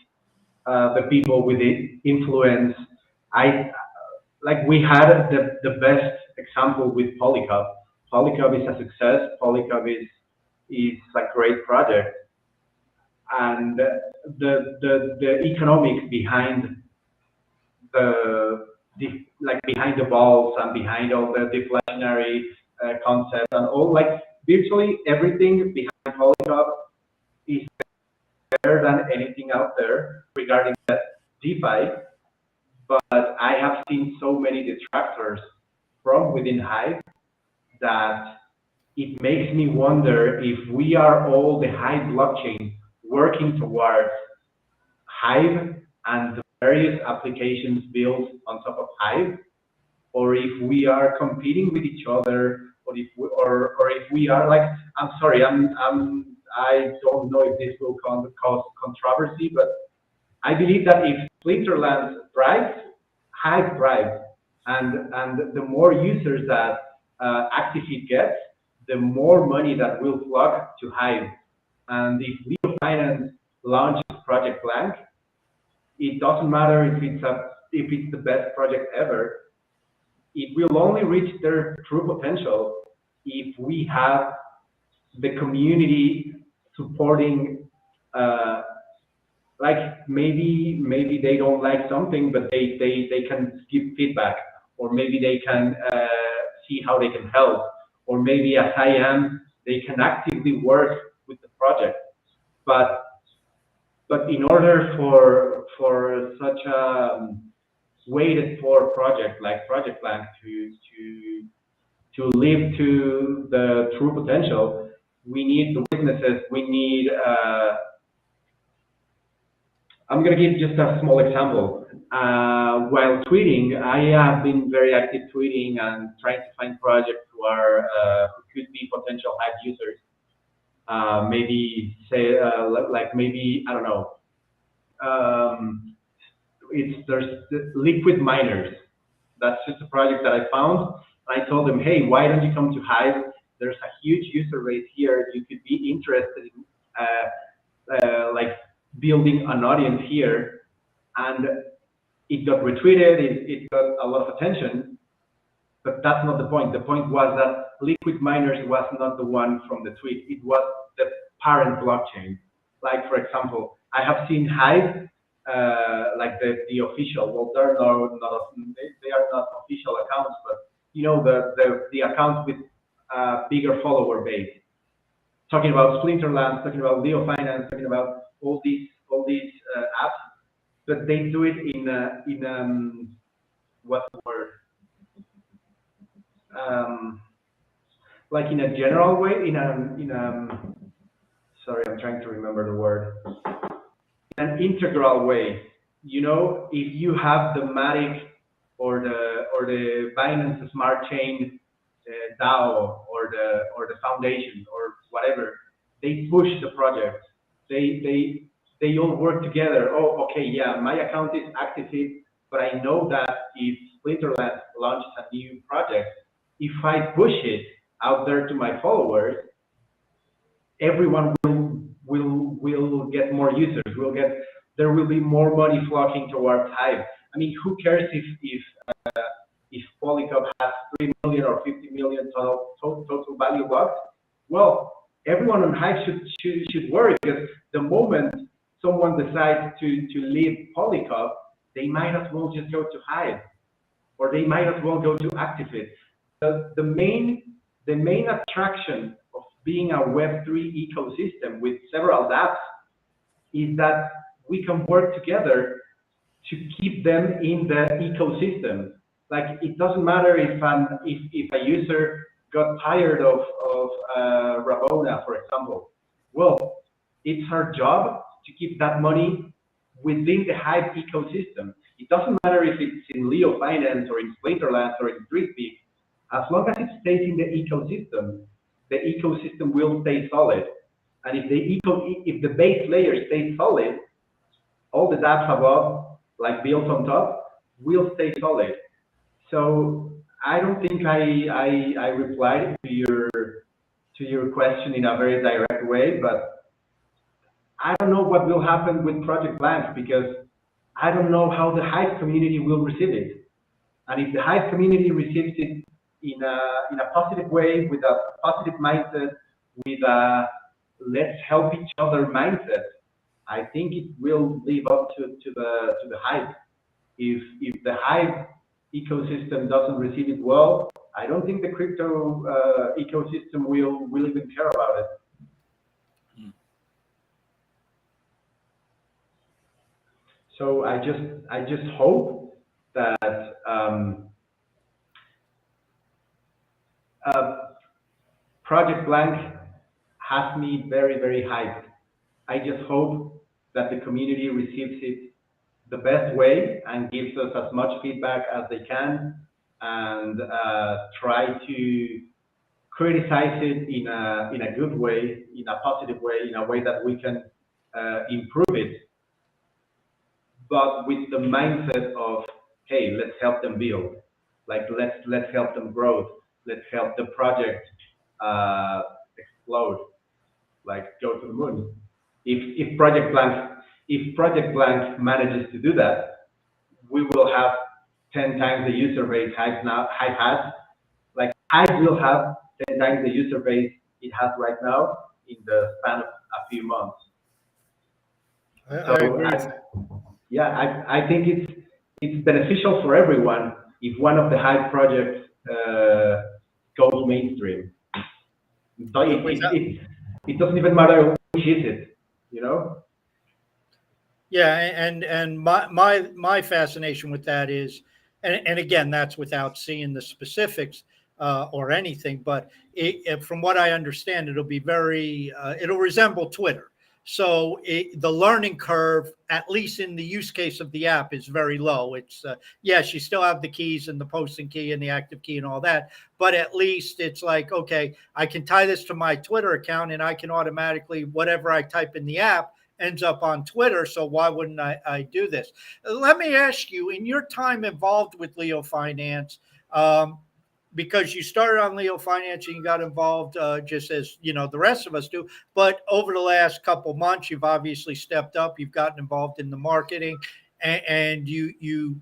the people with influence. We had the best example with Polycub. Polycub is a success. Polycub is a great project, and the economics behind behind the balls and behind all the deflationary concepts and all, virtually everything behind Polycub is better than anything out there regarding the DeFi. But I have seen so many detractors from within Hive that it makes me wonder if we are all the Hive blockchain working towards Hive and the various applications built on top of Hive, or if we are competing with each other, or if we are I'm sorry, I don't know if this will cause controversy, but I believe that if Splinterland thrives, Hive thrives, and the more users that ActiveFeed gets, the more money that will flock to Hive. And if Leo Finance launches Project Blank, it doesn't matter if it's the best project ever. It will only reach their true potential if we have the community supporting. Maybe they don't like something, but they can give feedback, or maybe they can see how they can help, or maybe as I am, they can actively work with the project. But in order for such a waited for project like Project Blank to live to the true potential, we need the witnesses. We need. I'm going to give just a small example. While tweeting, I have been very active tweeting and trying to find projects who could be potential Hive users. Maybe say maybe I don't know. There's liquid miners. That's just a project that I found. I told them, hey, why don't you come to Hive? There's a huge user base here. You could be interested in building an audience here. And it got retweeted. It got a lot of attention. But that's not the point. The point was that Liquid Miners was not the one from the tweet. It was the parent blockchain. Like for example, I have seen Hive, like the official. Well, they're they are not official accounts, but you know the accounts with bigger follower base. Talking about Splinterlands, talking about Leo Finance, talking about all these apps, but they do it in what's the word? Um, like in a general way, in a sorry, I'm trying to remember the word. In an integral way. You know, if you have the Matic or the Binance Smart Chain DAO or the foundation or whatever, they push the project. They all work together. Oh, okay, yeah, my account is active, but I know that if Splinterland launches a new project, if I push it out there to my followers, everyone will get more users. There will be more money flocking towards Hive. I mean, who cares if Polycop has 3 million or 50 million total value locked? Well, everyone on Hive should worry, because the moment someone decides to leave Polycop, they might as well just go to Hive, or they might as well go to Activate. The main attraction of being a Web3 ecosystem with several apps is that we can work together to keep them in the ecosystem. Like it doesn't matter if a user got tired of Rabona, for example. Well, it's our job to keep that money within the Hive ecosystem. It doesn't matter if it's in Leo Finance or in Splinterlands or in Drippeak. As long as it stays in the ecosystem will stay solid. And if the base layer stays solid, all the dApps above, like built on top, will stay solid. So I don't think I replied to your question in a very direct way, but I don't know what will happen with Project Blank, because I don't know how the Hive community will receive it. And if the Hive community receives it in a positive way, with a positive mindset, with a let's help each other mindset, I think it will live up to the Hive. If the Hive ecosystem doesn't receive it well, I don't think the crypto ecosystem will even care about it. So I just hope that Project Blank has me very, very hyped. I just hope that the community receives it the best way and gives us as much feedback as they can, and try to criticize it in a good way, in a positive way, in a way that we can improve it, but with the mindset of, hey, let's help them build, like let's help them grow, let's help the project explode, like go to the moon. If Project Blank manages to do that, we will have 10 times the user base Hive has. Like Hive will have 10 times the user base it has right now in the span of a few months. I agree. I think it's beneficial for everyone if one of the Hive projects goes mainstream. So it doesn't even matter which is it, you know? Yeah, and my fascination with that is, and again, that's without seeing the specifics or anything, but from what I understand, it'll be it'll resemble Twitter. So the learning curve, at least in the use case of the app, is very low. It's yes, you still have the keys and the posting key and the active key and all that, but at least it's like, okay, I can tie this to my Twitter account and I can automatically, whatever I type in the app ends up on Twitter. So why wouldn't I do this? Let me ask you, in your time involved with Leo Finance, because you started on Leo Finance and you got involved just as the rest of us do, but over the last couple months, you've obviously stepped up. You've gotten involved in the marketing, and you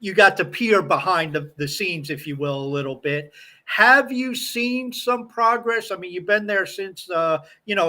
you got to peer behind the scenes, if you will, a little bit. Have you seen some progress? I mean, you've been there since, a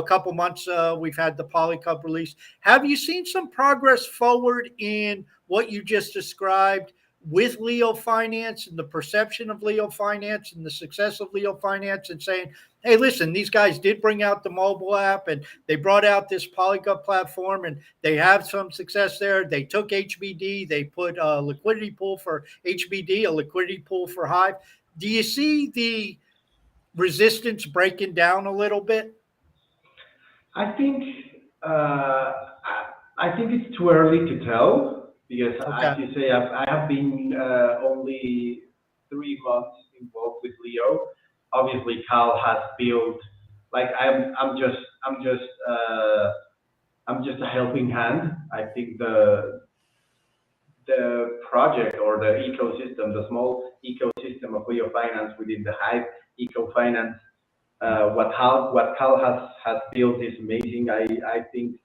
couple months. We've had the Polycub release. Have you seen some progress forward in what you just described with Leo Finance and the perception of Leo Finance and the success of Leo Finance, and saying, hey, listen, these guys did bring out the mobile app and they brought out this Polycub platform and they have some success there. They took HBD, they put a liquidity pool for HBD, a liquidity pool for Hive. Do you see the resistance breaking down a little bit? I think it's too early to tell because, as you say, I have been only 3 months involved with Leo. Obviously, Cal has built. Like I'm just a helping hand. I think the project or the ecosystem, the small ecosystem of Leo Finance within the Hive Eco Finance, what Cal has built is amazing. I think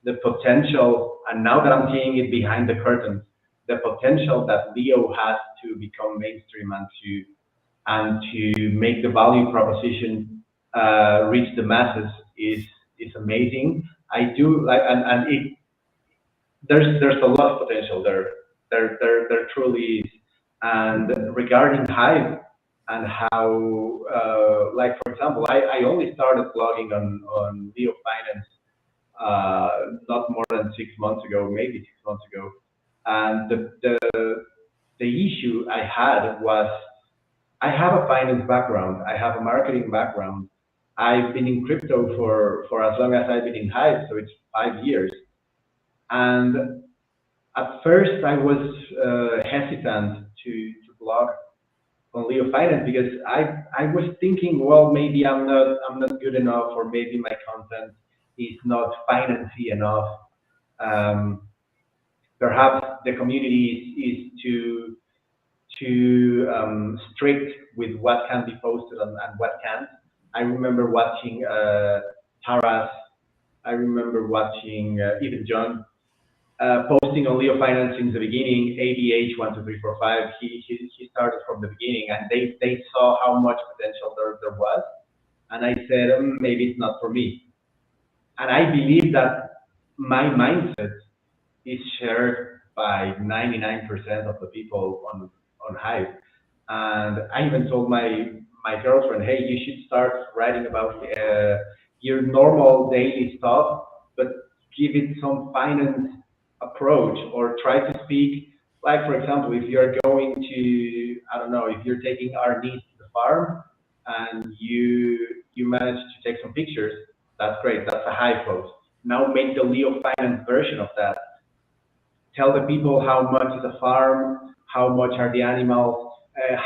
the potential, and now that I'm seeing it behind the curtains, the potential that Leo has to become mainstream and to make the value proposition reach the masses is amazing. I do like, and it there's a lot of potential there. There truly is. And regarding Hive and how, like for example, I only started blogging on Leo Finance not more than 6 months ago, maybe 6 months ago. And the issue I had was I have a finance background, I have a marketing background. I've been in crypto for as long as I've been in Hive, so it's 5 years. And at first I was hesitant to blog on Leo Finance because I was thinking, well, maybe I'm not good enough, or maybe my content is not financy enough. Perhaps the community is too strict with what can be posted and what can't. I remember watching Taras. I remember watching even John posting on Leo Finance since the beginning. ADH12345. He started from the beginning, and they saw how much potential there was. And I said, maybe it's not for me. And I believe that my mindset is shared by 99% of the people on Hive. And I even told my girlfriend, hey, you should start writing about your normal daily stuff, but give it some finance approach, or try to speak. Like, for example, if you're going to, I don't know, if you're taking our niece to the farm and you manage to take some pictures, that's great. That's a Hive post. Now make the Leo Finance version of that. Tell the people how much is a farm, how much are the animals,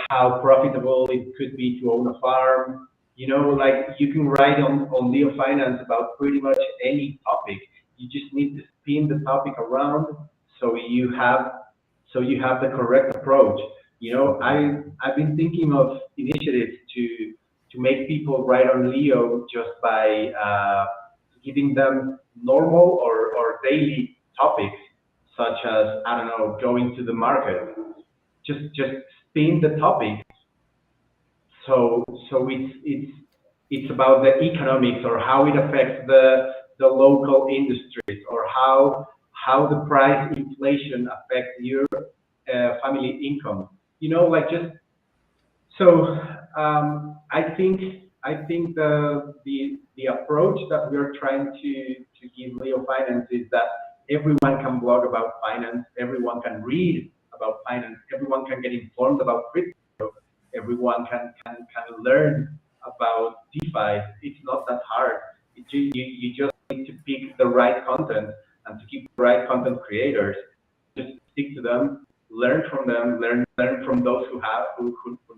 how profitable it could be to own a farm. You know, like you can write on Leo Finance about pretty much any topic. You just need to spin the topic around so you have the correct approach. You know, I've been thinking of initiatives to make people write on Leo just by giving them normal or daily topics, such as, I don't know, going to the market. Just spin the topic. So it's about the economics, or how it affects the local industries, or how the price inflation affects your family income. You know, like just so. I think the approach that we are trying to give Leo Finance is that everyone can blog about finance, everyone can read about finance, everyone can get informed about crypto, everyone can learn about DeFi. It's not that hard. You just need to pick the right content and to keep the right content creators. Just stick to them, learn from them, learn from those who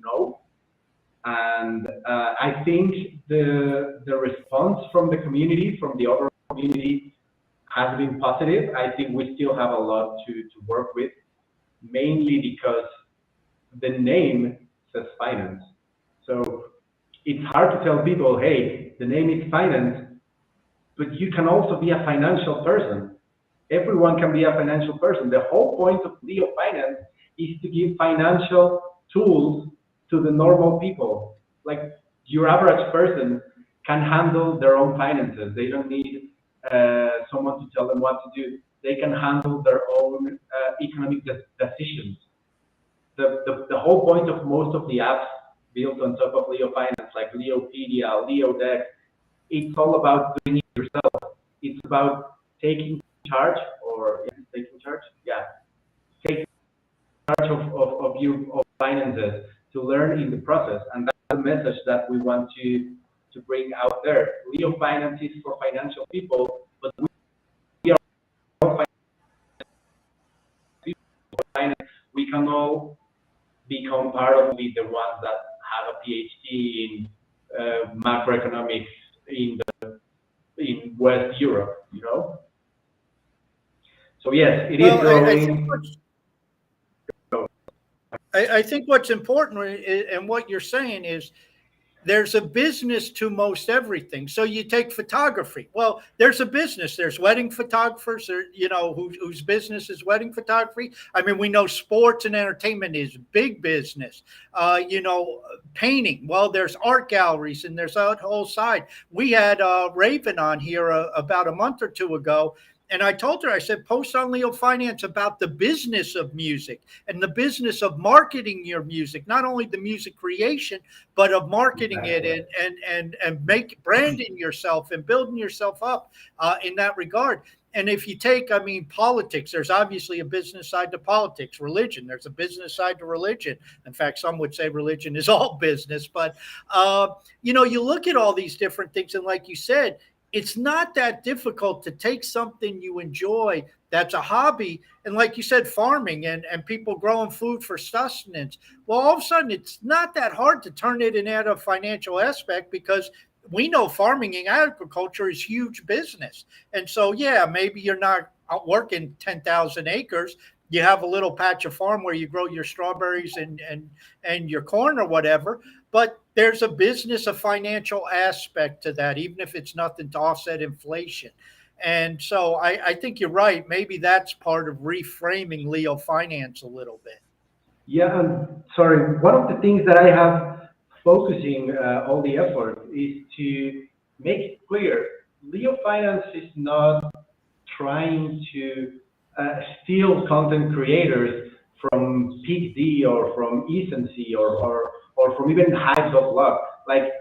know. And I think the response from the community, from the overall community, has been positive. I think we still have a lot to work with, mainly because the name says finance. So it's hard to tell people, hey, the name is finance, but you can also be a financial person. Everyone can be a financial person. The whole point of Leo Finance is to give financial tools to the normal people. Like your average person can handle their own finances. They don't need someone to tell them what to do. They can handle their own economic decisions. The whole point of most of the apps built on top of Leo Finance, like Leopedia, LeoDeck, it's all about doing it yourself. It's about taking charge, or yeah, taking charge, yeah, taking charge of your of finances to learn in the process, and that's the message that we want to bring out there. Leo Finance is for financial people, but we are all financial people. We can all become part of the ones that have a PhD in macroeconomics in West Europe, you know. So yes, it is growing. I think what's important and what you're saying is there's a business to most everything. So you take photography. Well, there's a business. There's wedding photographers, or, you know, whose business is wedding photography. I mean, we know sports and entertainment is big business. You know, painting. Well, there's art galleries, and there's that whole side. We had Raven on here about a month or two ago. And I told her, I said, post on Leo Finance about the business of music and the business of marketing your music, not only the music creation, but of marketing it and make branding yourself and building yourself up in that regard. And if you take, I mean, politics, there's obviously a business side to politics. Religion, there's a business side to religion. In fact, some would say religion is all business. But, you know, you look at all these different things, and like you said, it's not that difficult to take something you enjoy that's a hobby. And like you said, farming and people growing food for sustenance. Well, all of a sudden, it's not that hard to turn it and add a financial aspect, because we know farming and agriculture is huge business. And so, yeah, maybe you're not out working 10,000 acres. You have a little patch of farm where you grow your strawberries and your corn or whatever. But there's a business, a financial aspect to that, even if it's nothing to offset inflation. And so I think you're right. Maybe that's part of reframing Leo Finance a little bit. Yeah, and sorry, one of the things that I have focusing all the effort is to make it clear, Leo Finance is not trying to steal content creators from Peak D or from Ecency or from even Hives of Luck. Like,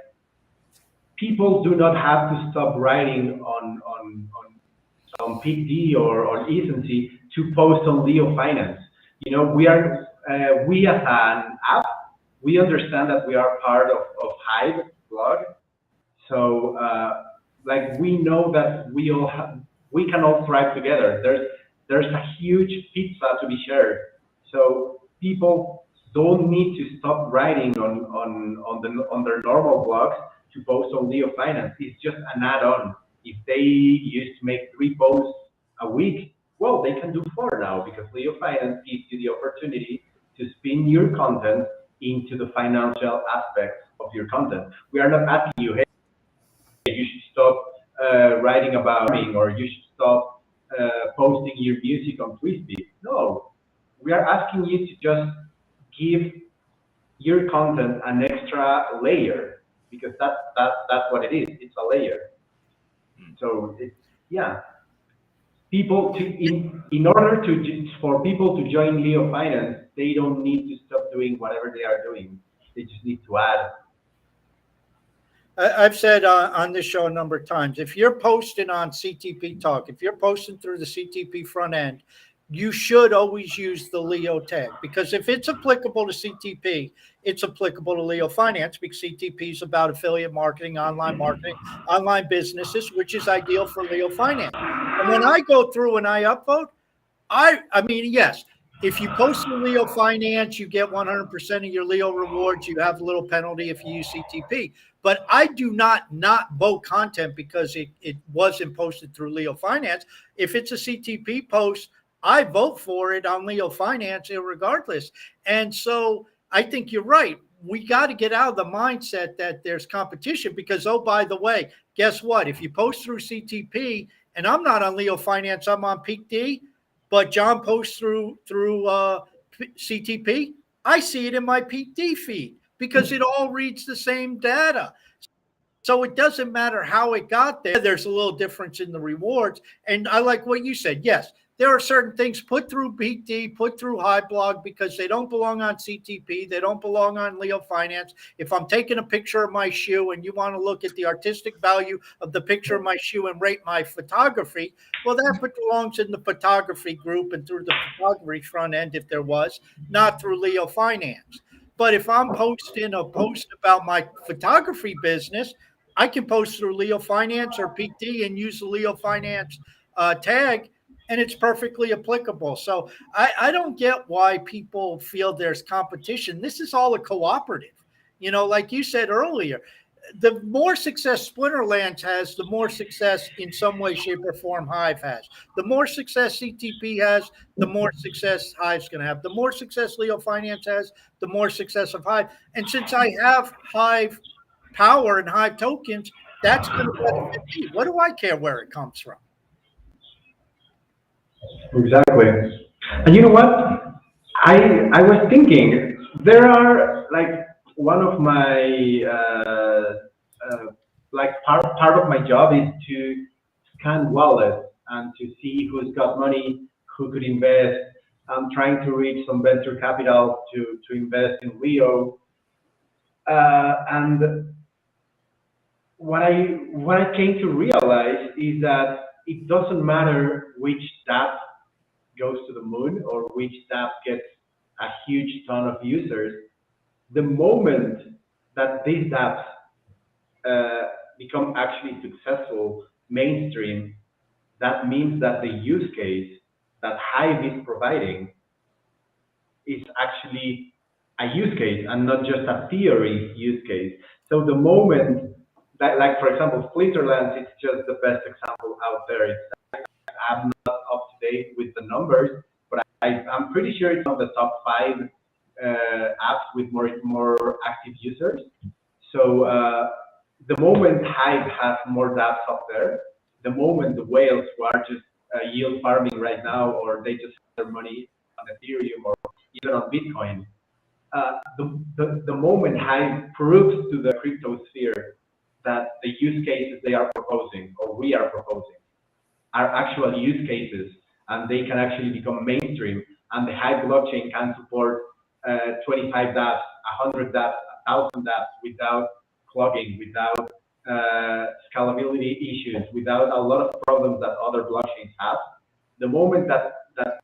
people do not have to stop writing on Peak D or on Ecency to post on Leo Finance. You know, we as an app, we understand that we are part of Hive blog. So like, we know that we can all thrive together. There's a huge pizza to be shared. So people don't need to stop writing on their normal blogs to post on Leo Finance. It's just an add-on. If they used to make 3 posts a week, well, they can do 4 now, because Leo Finance gives you the opportunity to spin your content into the financial aspects of your content. We are not asking you, hey, you should stop writing about me, or you should stop posting your music on Twisby. No, we are asking you to just give your content an extra layer, because that's what it is. It's a layer. So yeah, people in order for people to join Leo Finance, they don't need to stop doing whatever they are doing. They just need to add. I've said on this show a number of times, if you're posting on CTP Talk, if you're posting through the CTP front end, you should always use the Leo tag, because if it's applicable to CTP, it's applicable to Leo Finance, because CTP is about affiliate marketing, online businesses, which is ideal for Leo Finance. And when I go through and I upvote, I mean, yes, if you post in Leo Finance, you get 100% of your Leo rewards. You have a little penalty if you use CTP. But I do not vote content because it wasn't posted through Leo Finance. If it's a CTP post, I vote for it on Leo Finance regardless. And so I think you're right. We got to get out of the mindset that there's competition, because, oh, by the way, guess what? If you post through CTP, and I'm not on Leo Finance, I'm on Peak D, but John posts through CTP, I see it in my PD feed because it all reads the same data. So it doesn't matter how it got there. There's a little difference in the rewards. And I like what you said. Yes, there are certain things put through PT, put through HiBlog because they don't belong on CTP. They don't belong on Leo Finance. If I'm taking a picture of my shoe and you want to look at the artistic value of the picture of my shoe and rate my photography, well, that belongs in the photography group and through the photography front end, if there was, not through Leo Finance. But if I'm posting a post about my photography business, I can post through Leo Finance or PT and use the Leo Finance tag, and it's perfectly applicable. So I don't get why people feel there's competition. This is all a cooperative. You know, like you said earlier, the more success Splinterlands has, the more success in some way, shape, or form Hive has. The more success CTP has, the more success Hive's going to have. The more success Leo Finance has, the more success of Hive. And since I have Hive power and Hive tokens, that's going to benefit me. What do I care where it comes from? Exactly. And you know what? I was thinking there are like one of my like part of my job is to scan wallets and to see who's got money, who could invest. I'm trying to reach some venture capital to invest in Leo. And what I came to realize is that it doesn't matter which dApp goes to the moon or which dApp gets a huge ton of users. The moment that these dApps become actually successful mainstream, that means that the use case that Hive is providing is actually a use case and not just a theory use case. So the moment that, like for example, Splinterlands, it's just the best example out there. I'm not up to date with the numbers, but I'm pretty sure it's on the top 5 apps with more active users. So the moment Hive has more dApps up there, the moment the whales who are just yield farming right now, or they just have their money on Ethereum or even on Bitcoin, the moment Hive proves to the crypto sphere that the use cases they are proposing or we are proposing are actual use cases and they can actually become mainstream, and the Hive blockchain can support 25 dApps, 100 dApps, 1,000 dApps without clogging, without scalability issues, without a lot of problems that other blockchains have. The moment that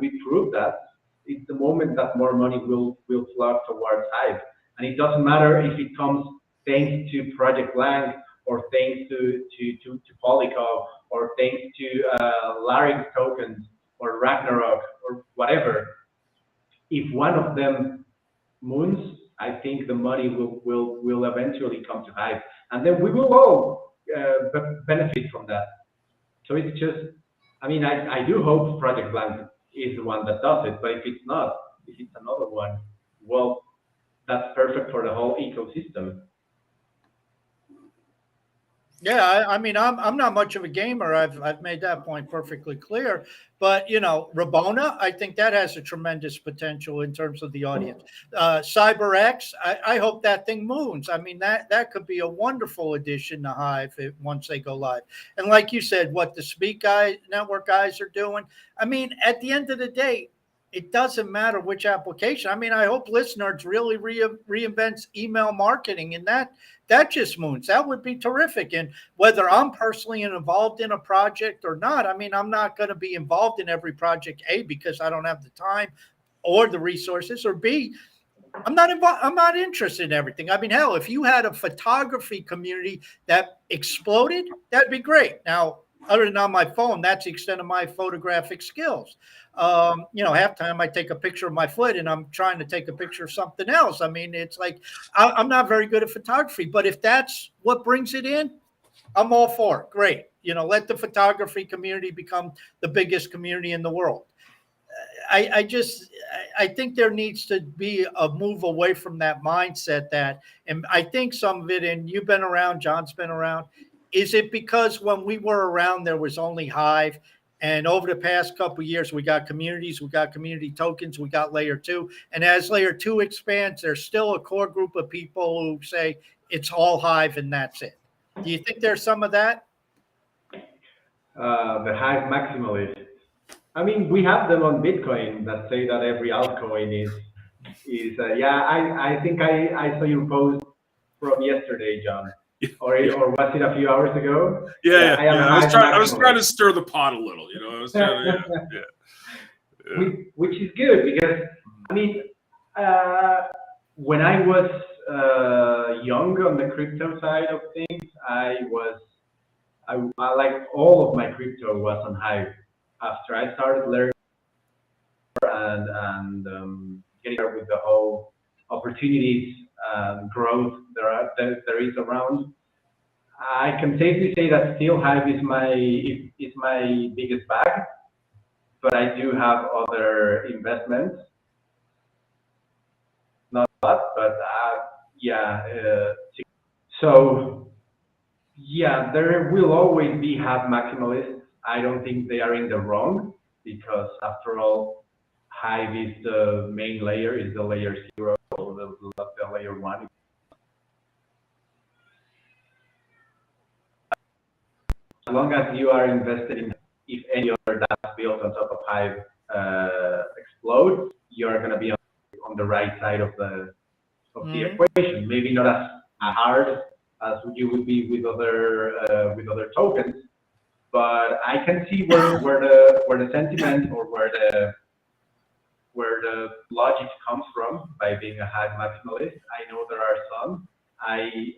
we prove that, it's the moment that more money will flock towards Hive. And it doesn't matter if it comes thanks to Project Blank or thanks to Polyco or thanks to Larry's tokens or Ragnarok or whatever. If one of them moons, I think the money will eventually come to Hive, and then we will all benefit from that. So it's just, I mean, I do hope Project Blank is the one that does it, but if it's not, if it's another one, well, that's perfect for the whole ecosystem. Yeah, I mean, I'm not much of a gamer. I've made that point perfectly clear. But you know, Rabona, I think that has a tremendous potential in terms of the audience. CyberX, I hope that thing moons. I mean, that could be a wonderful addition to Hive once they go live. And like you said, what the Speak Network guys are doing. I mean, at the end of the day, it doesn't matter which application. I mean, I hope listeners really reinvents email marketing, and that just moons. That would be terrific. And whether I'm personally involved in a project or not, I mean, I'm not going to be involved in every project, A, because I don't have the time or the resources, or B, I'm not involved. I'm not interested in everything. I mean, hell, if you had a photography community that exploded, that'd be great. Now, other than on my phone, that's the extent of my photographic skills. You know, half time I take a picture of my foot and I'm trying to take a picture of something else. I mean, it's like I'm not very good at photography, but if that's what brings it in, I'm all for it. Great. You know, let the photography community become the biggest community in the world. I think there needs to be a move away from that mindset and I think some of it, and you've been around, John's been around, is it because when we were around, there was only Hive And over the past couple of years, we got communities, we got community tokens, we got layer 2. And as layer 2 expands, there's still a core group of people who say it's all Hive and that's it. Do you think there's some of that? The Hive maximalists. I mean, we have them on Bitcoin that say that every altcoin is yeah. I think I saw your post from yesterday, John, or was it a few hours ago? Yeah. I was trying to stir the pot a little, you know. I was trying to, yeah. Which is good because I mean, when I was young on the crypto side of things, I like all of my crypto was on Hive. After I started learning and getting there with the whole opportunities and growth there is around, I can safely say that still Hive is my biggest bag, but I do have other investments. Not a lot, but yeah. So yeah, there will always be Hive maximalists. I don't think they are in the wrong because after all, Hive is the main layer, is the layer 0, or the layer 1. As long as you are invested in, if any other that's built on top of Hive explodes, you are going to be on the right side of the equation. Maybe not as hard as you would be with other tokens, but I can see where the sentiment or where the logic comes from by being a Hive maximalist. I know there are some. I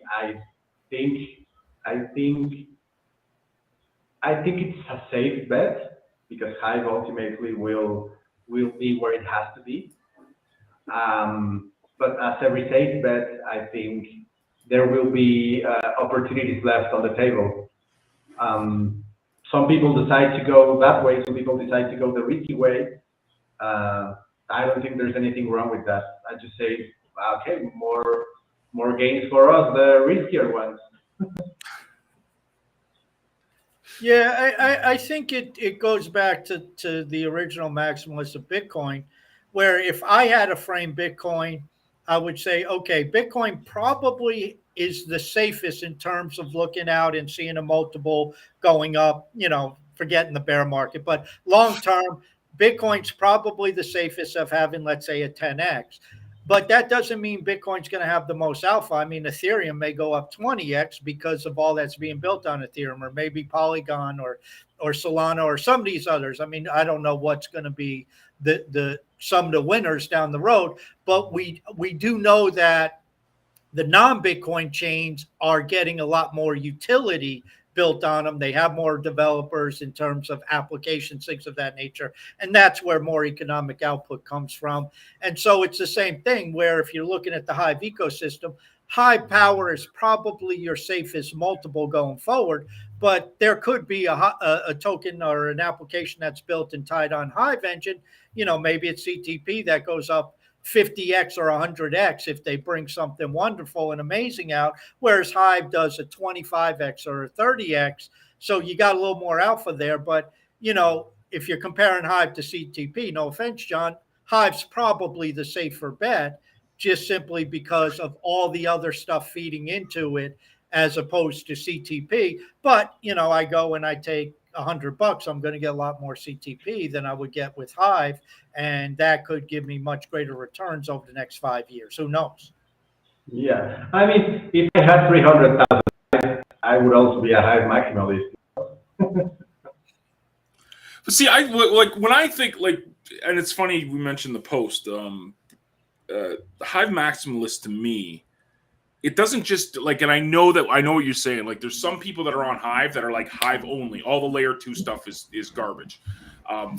think it's a safe bet because Hive ultimately will be where it has to be. But as every safe bet, I think there will be opportunities left on the table. Some people decide to go that way. Some people decide to go the risky way. I don't think there's anything wrong with that. I just say, okay, more gains for us, the riskier ones. Yeah, I think it goes back to the original maximalist of Bitcoin, where if I had to frame Bitcoin, I would say, okay, Bitcoin probably is the safest in terms of looking out and seeing a multiple going up, you know, forgetting the bear market. But long term, Bitcoin's probably the safest of having, let's say, a 10x. But that doesn't mean Bitcoin's going to have the most alpha. I mean, Ethereum may go up 20x because of all that's being built on Ethereum, or maybe Polygon or Solana or some of these others. I mean, I don't know what's going to be some of the winners down the road, but we do know that the non-Bitcoin chains are getting a lot more utility built on them. They have more developers in terms of applications, things of that nature. And that's where more economic output comes from. And so it's the same thing where if you're looking at the Hive ecosystem, Hive Power is probably your safest multiple going forward, but there could be a token or an application that's built and tied on Hive engine. You know, maybe it's CTP that goes up 50x or 100x if they bring something wonderful and amazing out, whereas Hive does a 25x or a 30x. So you got a little more alpha there. But, you know, if you're comparing Hive to CTP, no offense, John, Hive's probably the safer bet, just simply because of all the other stuff feeding into it as opposed to CTP. But, you know, I go and I take $100, I'm going to get a lot more CTP than I would get with Hive. And that could give me much greater returns over the next 5 years. Who knows? Yeah. I mean, if I had 300,000, I would also be a Hive maximalist. But see, I like when I think like, and it's funny we mentioned the post. The Hive maximalist to me, it doesn't just like, and I know what you're saying. Like, there's some people that are on Hive that are like Hive only. All the layer 2 stuff is garbage.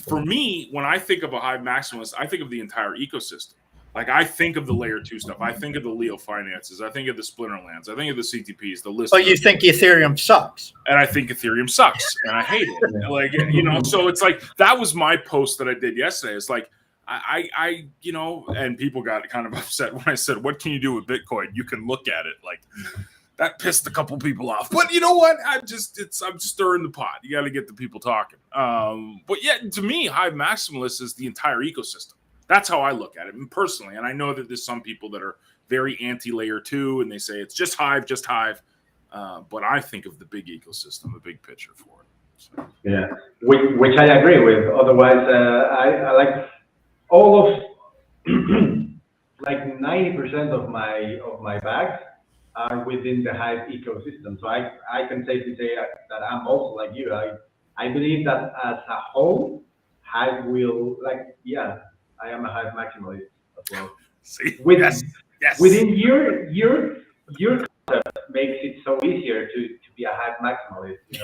For me, when I think of a Hive maximalist, I think of the entire ecosystem. Like, I think of the layer 2 stuff. I think of the Leo finances. I think of the Splinterlands. I think of the CTPs, the list. But you think Ethereum sucks. And I think Ethereum sucks. And I hate it. Like, you know, so it's like, that was my post that I did yesterday. It's like, I you know, and people got kind of upset when I said, what can you do with Bitcoin? You can look at it. Like, that pissed a couple people off. But you know what? I'm just stirring the pot. You got to get the people talking. But yeah, to me, Hive Maximalist is the entire ecosystem. That's how I look at it personally. And I know that there's some people that are very anti-layer 2, and they say it's just Hive, just Hive. But I think of the big ecosystem, the big picture for it. So. Yeah, which I agree with. Otherwise, I like all of like 90% of my bags are within the Hive ecosystem. So I can safely say that I'm also like you. I believe that as a whole, Hive will I am a Hive maximalist as well. See, yes. Within your concept makes it so easier to be a Hive maximalist. You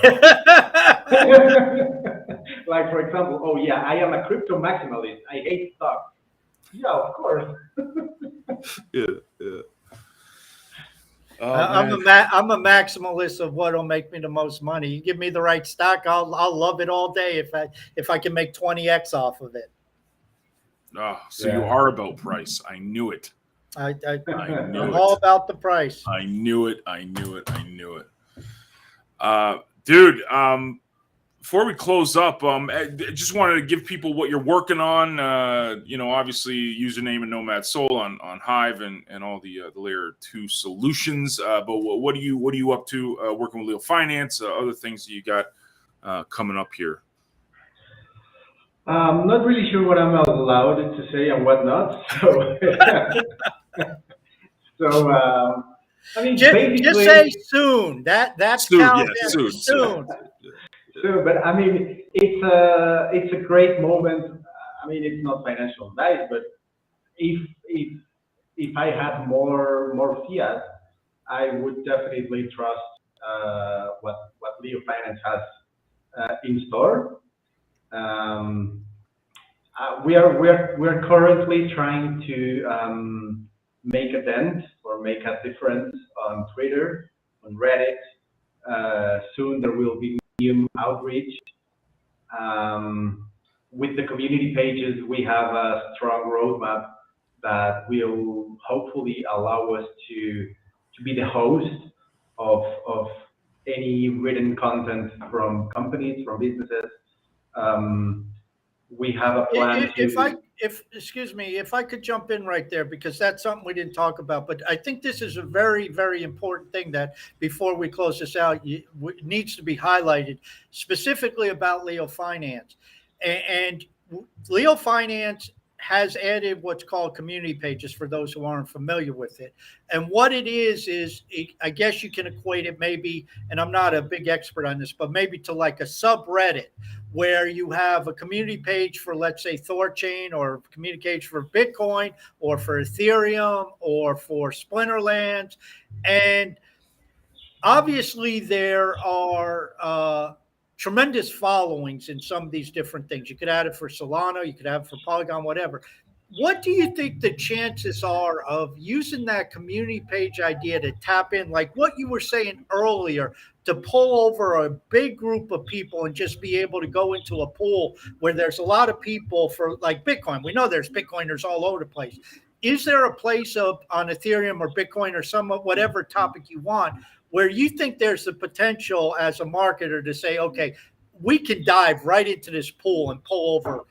know? Like for example, I am a crypto maximalist. I hate stocks. Yeah, of course. Yeah. Oh, I'm a maximalist of what'll make me the most money. You give me the right stock, I'll love it all day if I can make 20x off of it. Oh, so you are about price. I knew it. I'm knew all it. about the price. I knew it. Dude, before we close up, I just wanted to give people what you're working on. Obviously, username and Nomad Soul on Hive and all the layer 2 solutions. But what are you up to working with Leo Finance? Other things that you got coming up here? I'm not really sure what I'm allowed to say and what not. So, I mean, just say soon. That soon, counts yeah, soon. So, but I mean, it's a great moment. I mean, it's not financial advice, but if I had more fiat, I would definitely trust what Leo Finance has in store. We're currently trying to make a dent or make a difference on Twitter, on Reddit. Soon there will be medium outreach. With the community pages, we have a strong roadmap that will hopefully allow us to be the host of any written content from companies, from businesses. We have a plan if I could jump in right there, because that's something we didn't talk about, but I think this is a very, very important thing that before we close this out, needs to be highlighted, specifically about Leo Finance. And Leo Finance has added what's called community pages for those who aren't familiar with it. And what it is I guess you can equate it maybe, and I'm not a big expert on this, but maybe to like a subreddit where you have a community page for, let's say, Thorchain, or communication for Bitcoin, or for Ethereum, or for Splinterlands. And obviously there are tremendous followings in some of these different things. You could add it for Solana, you could have it for Polygon, whatever. What do you think the chances are of using that community page idea to tap in, like what you were saying earlier, to pull over a big group of people and just be able to go into a pool where there's a lot of people for like Bitcoin? We know there's Bitcoiners all over the place. Is there a place on Ethereum or Bitcoin or some whatever topic you want where you think there's the potential as a marketer to say, okay, we can dive right into this pool and pull over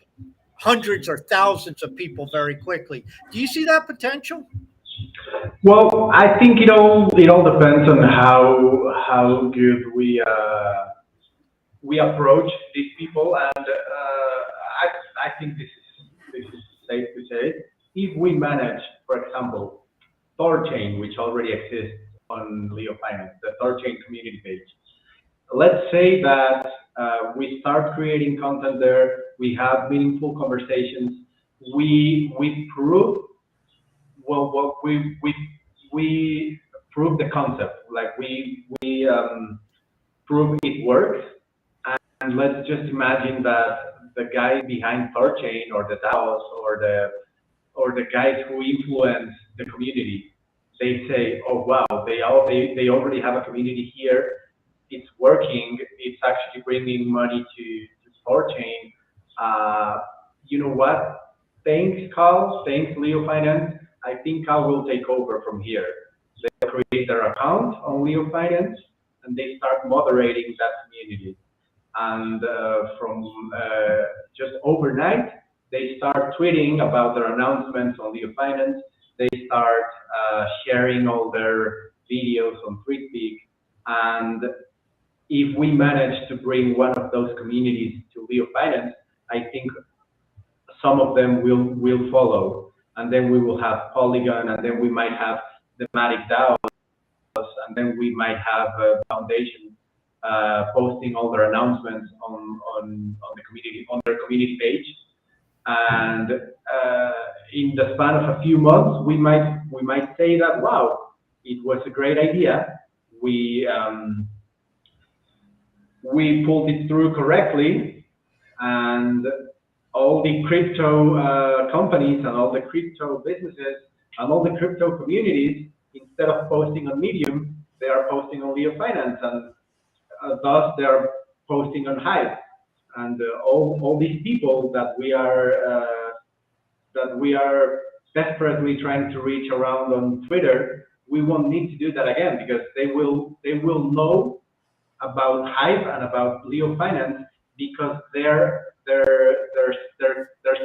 hundreds or thousands of people very quickly? Do you see that potential? Well, I think it all depends on how good we approach these people, and I think this is safe to say. If we manage, for example, Thorchain, which already exists on Leo Finance, the Thorchain community page. Let's say that we start creating content there. We have meaningful conversations. We prove we prove the concept. Like we prove it works. And let's just imagine that the guy behind Thorchain, or the DAOs, or the guys who influence the community, they say, oh wow, they already have a community here. It's working. It's actually bringing money to Thorchain. You know what? Thanks, Carl. Thanks, Leo Finance. I think I will take over from here. They create their account on Leo Finance, and they start moderating that community. And from just overnight, they start tweeting about their announcements on Leo Finance. They start sharing all their videos on TweetPeak. And if we manage to bring one of those communities to Leo Finance, I think some of them will follow. And then we will have Polygon, and then we might have the Matic DAO, and then we might have a foundation posting all their announcements on the community, on their community page. And in the span of a few months, we might say that, wow, it was a great idea. We pulled it through correctly, and all the crypto companies and all the crypto businesses and all the crypto communities, instead of posting on Medium, they are posting on Leo Finance, and thus they are posting on Hive. And all these people that we are desperately trying to reach around on Twitter, we won't need to do that again, because they will know about Hive and about Leo Finance, because their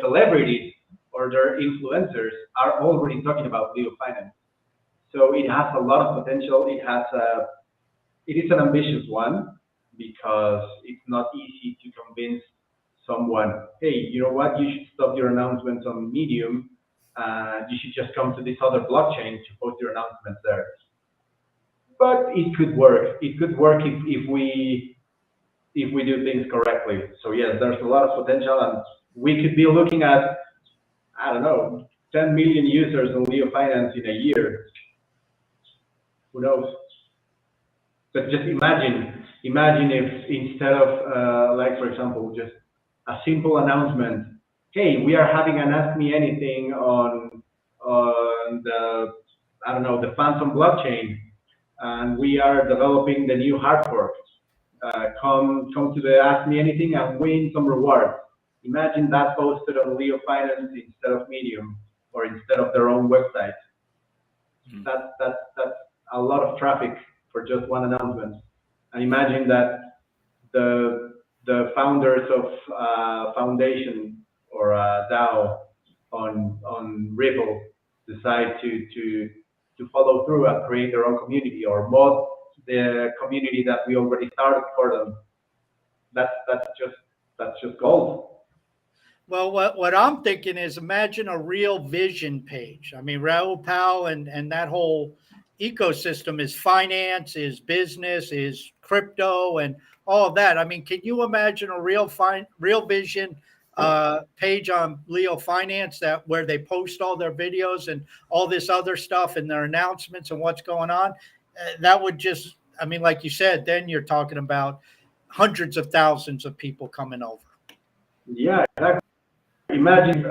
celebrities or their influencers are already talking about Leo Finance. So it has a lot of potential. It is an ambitious one, because it's not easy to convince someone, hey, you know what, you should stop your announcements on Medium. You should just come to this other blockchain to post your announcements there. But it could work. It could work if we do things correctly. So yes, there's a lot of potential, and we could be looking at, I don't know, 10 million users on Leo Finance in a year. Who knows? But just imagine if instead of, like for example, just a simple announcement, hey, we are having an Ask Me Anything on the, I don't know, the Phantom blockchain, and we are developing the new hard fork. Come to the Ask Me Anything and win some rewards. Imagine that posted on Leo Finance instead of Medium, or instead of their own website. That's a lot of traffic for just one announcement. And imagine that the founders of foundation or DAO on Ripple decide to follow through and create their own community, or mod the community that we already started for them. That's just gold. Well, what I'm thinking is, imagine a real vision page. I mean, Raoul Pal and that whole ecosystem is finance, is business, is crypto, and all of that. I mean, can you imagine a real vision page on Leo Finance where they post all their videos and all this other stuff and their announcements and what's going on? That would just, I mean, like you said, then you're talking about hundreds of thousands of people coming over. Yeah, exactly. Imagine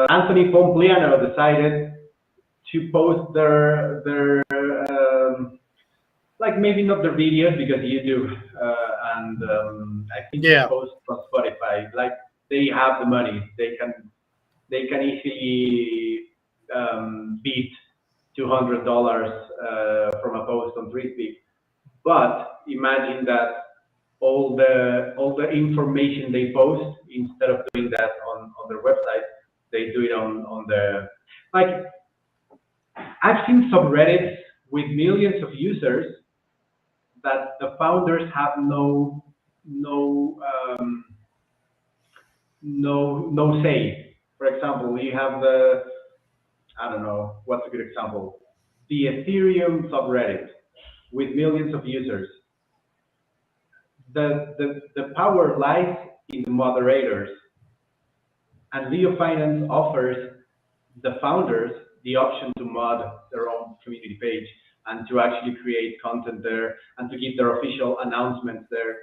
Anthony Pompliano decided to post their like, maybe not their videos, because YouTube and I think they post on Spotify. Like, they have the money, they can easily beat $200 from a post on TweetPeak. But imagine that all the information they post, instead of doing that on their website, they do it on the, like, I've seen subreddits with millions of users that the founders have no say. For example, you have the, I don't know, what's a good example? The Ethereum subreddit with millions of users. The power lies in the moderators, and Leo Finance offers the founders the option to mod their own community page and to actually create content there and to give their official announcements there.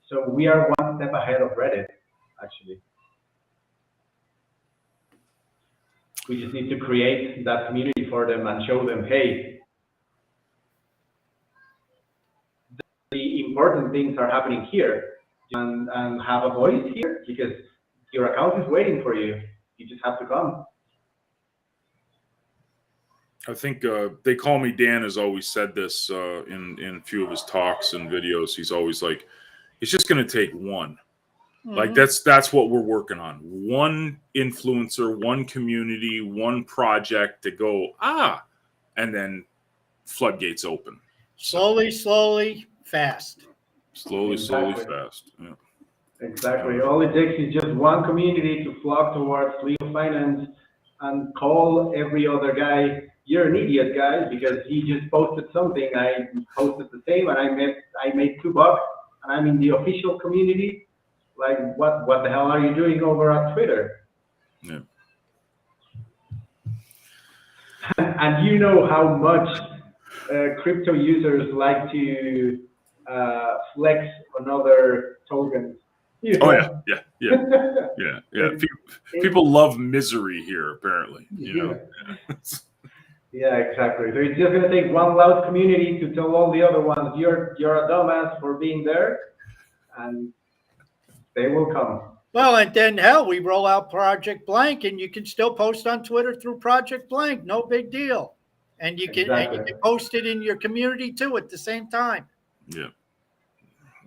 So we are one step ahead of Reddit, actually. We just need to create that community for them and show them, hey, the important things are happening here, and have a voice here, because your account is waiting for you. You just have to come. I think They Call Me Dan has always said this in a few of his talks and videos. He's always like, it's just going to take one. Like that's what we're working on. One influencer, one community, one project to go, and then floodgates open. Slowly, slowly, fast. Slowly, fast. Yeah. Exactly. All it takes is just one community to flock towards legal finance and call every other guy, you're an idiot, guys, because he just posted something. I posted the same, and I made $2, and I'm in the official community. Like, what the hell are you doing over at Twitter? Yeah. And you know how much crypto users like to flex on other tokens. You know? Oh yeah. People love misery here, apparently. You know. Yeah, exactly. So it's just gonna take one loud community to tell all the other ones you're a dumbass for being there, and they will come. Well, and then hell, we roll out Project Blank, and you can still post on Twitter through Project Blank. No big deal. And you can post it in your community too at the same time. Yeah.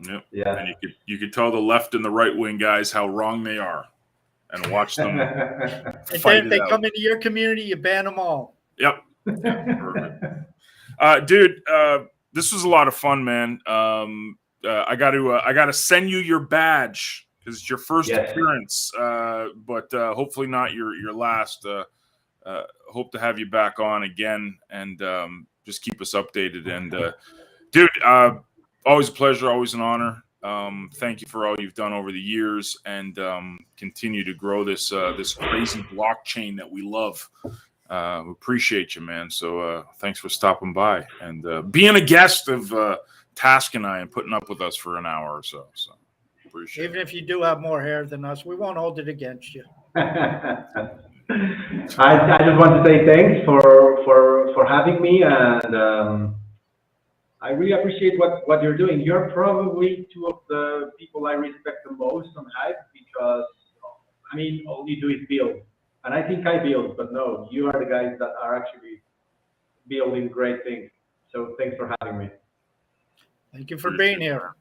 Yep. Yeah. And you could tell the left and the right wing guys how wrong they are, and watch them. And then if they come into your community, you ban them all. Yep. Perfect. Dude, this was a lot of fun, man. I got to send you your badge because it's your first appearance, but hopefully not your last. Hope to have you back on again, and just keep us updated. And dude, always a pleasure, always an honor. Thank you for all you've done over the years, and continue to grow this crazy blockchain that we love. We appreciate you, man. So thanks for stopping by and being a guest of Task and I and putting up with us for an hour or so. So appreciate Even if you do have more hair than us, we won't hold it against you. I just want to say thanks for having me, and I really appreciate what you're doing. You're probably two of the people I respect the most on Hype because, I mean, all you do is build. And I think I build, but no, you are the guys that are actually building great things. So thanks for having me. Thank you for being here.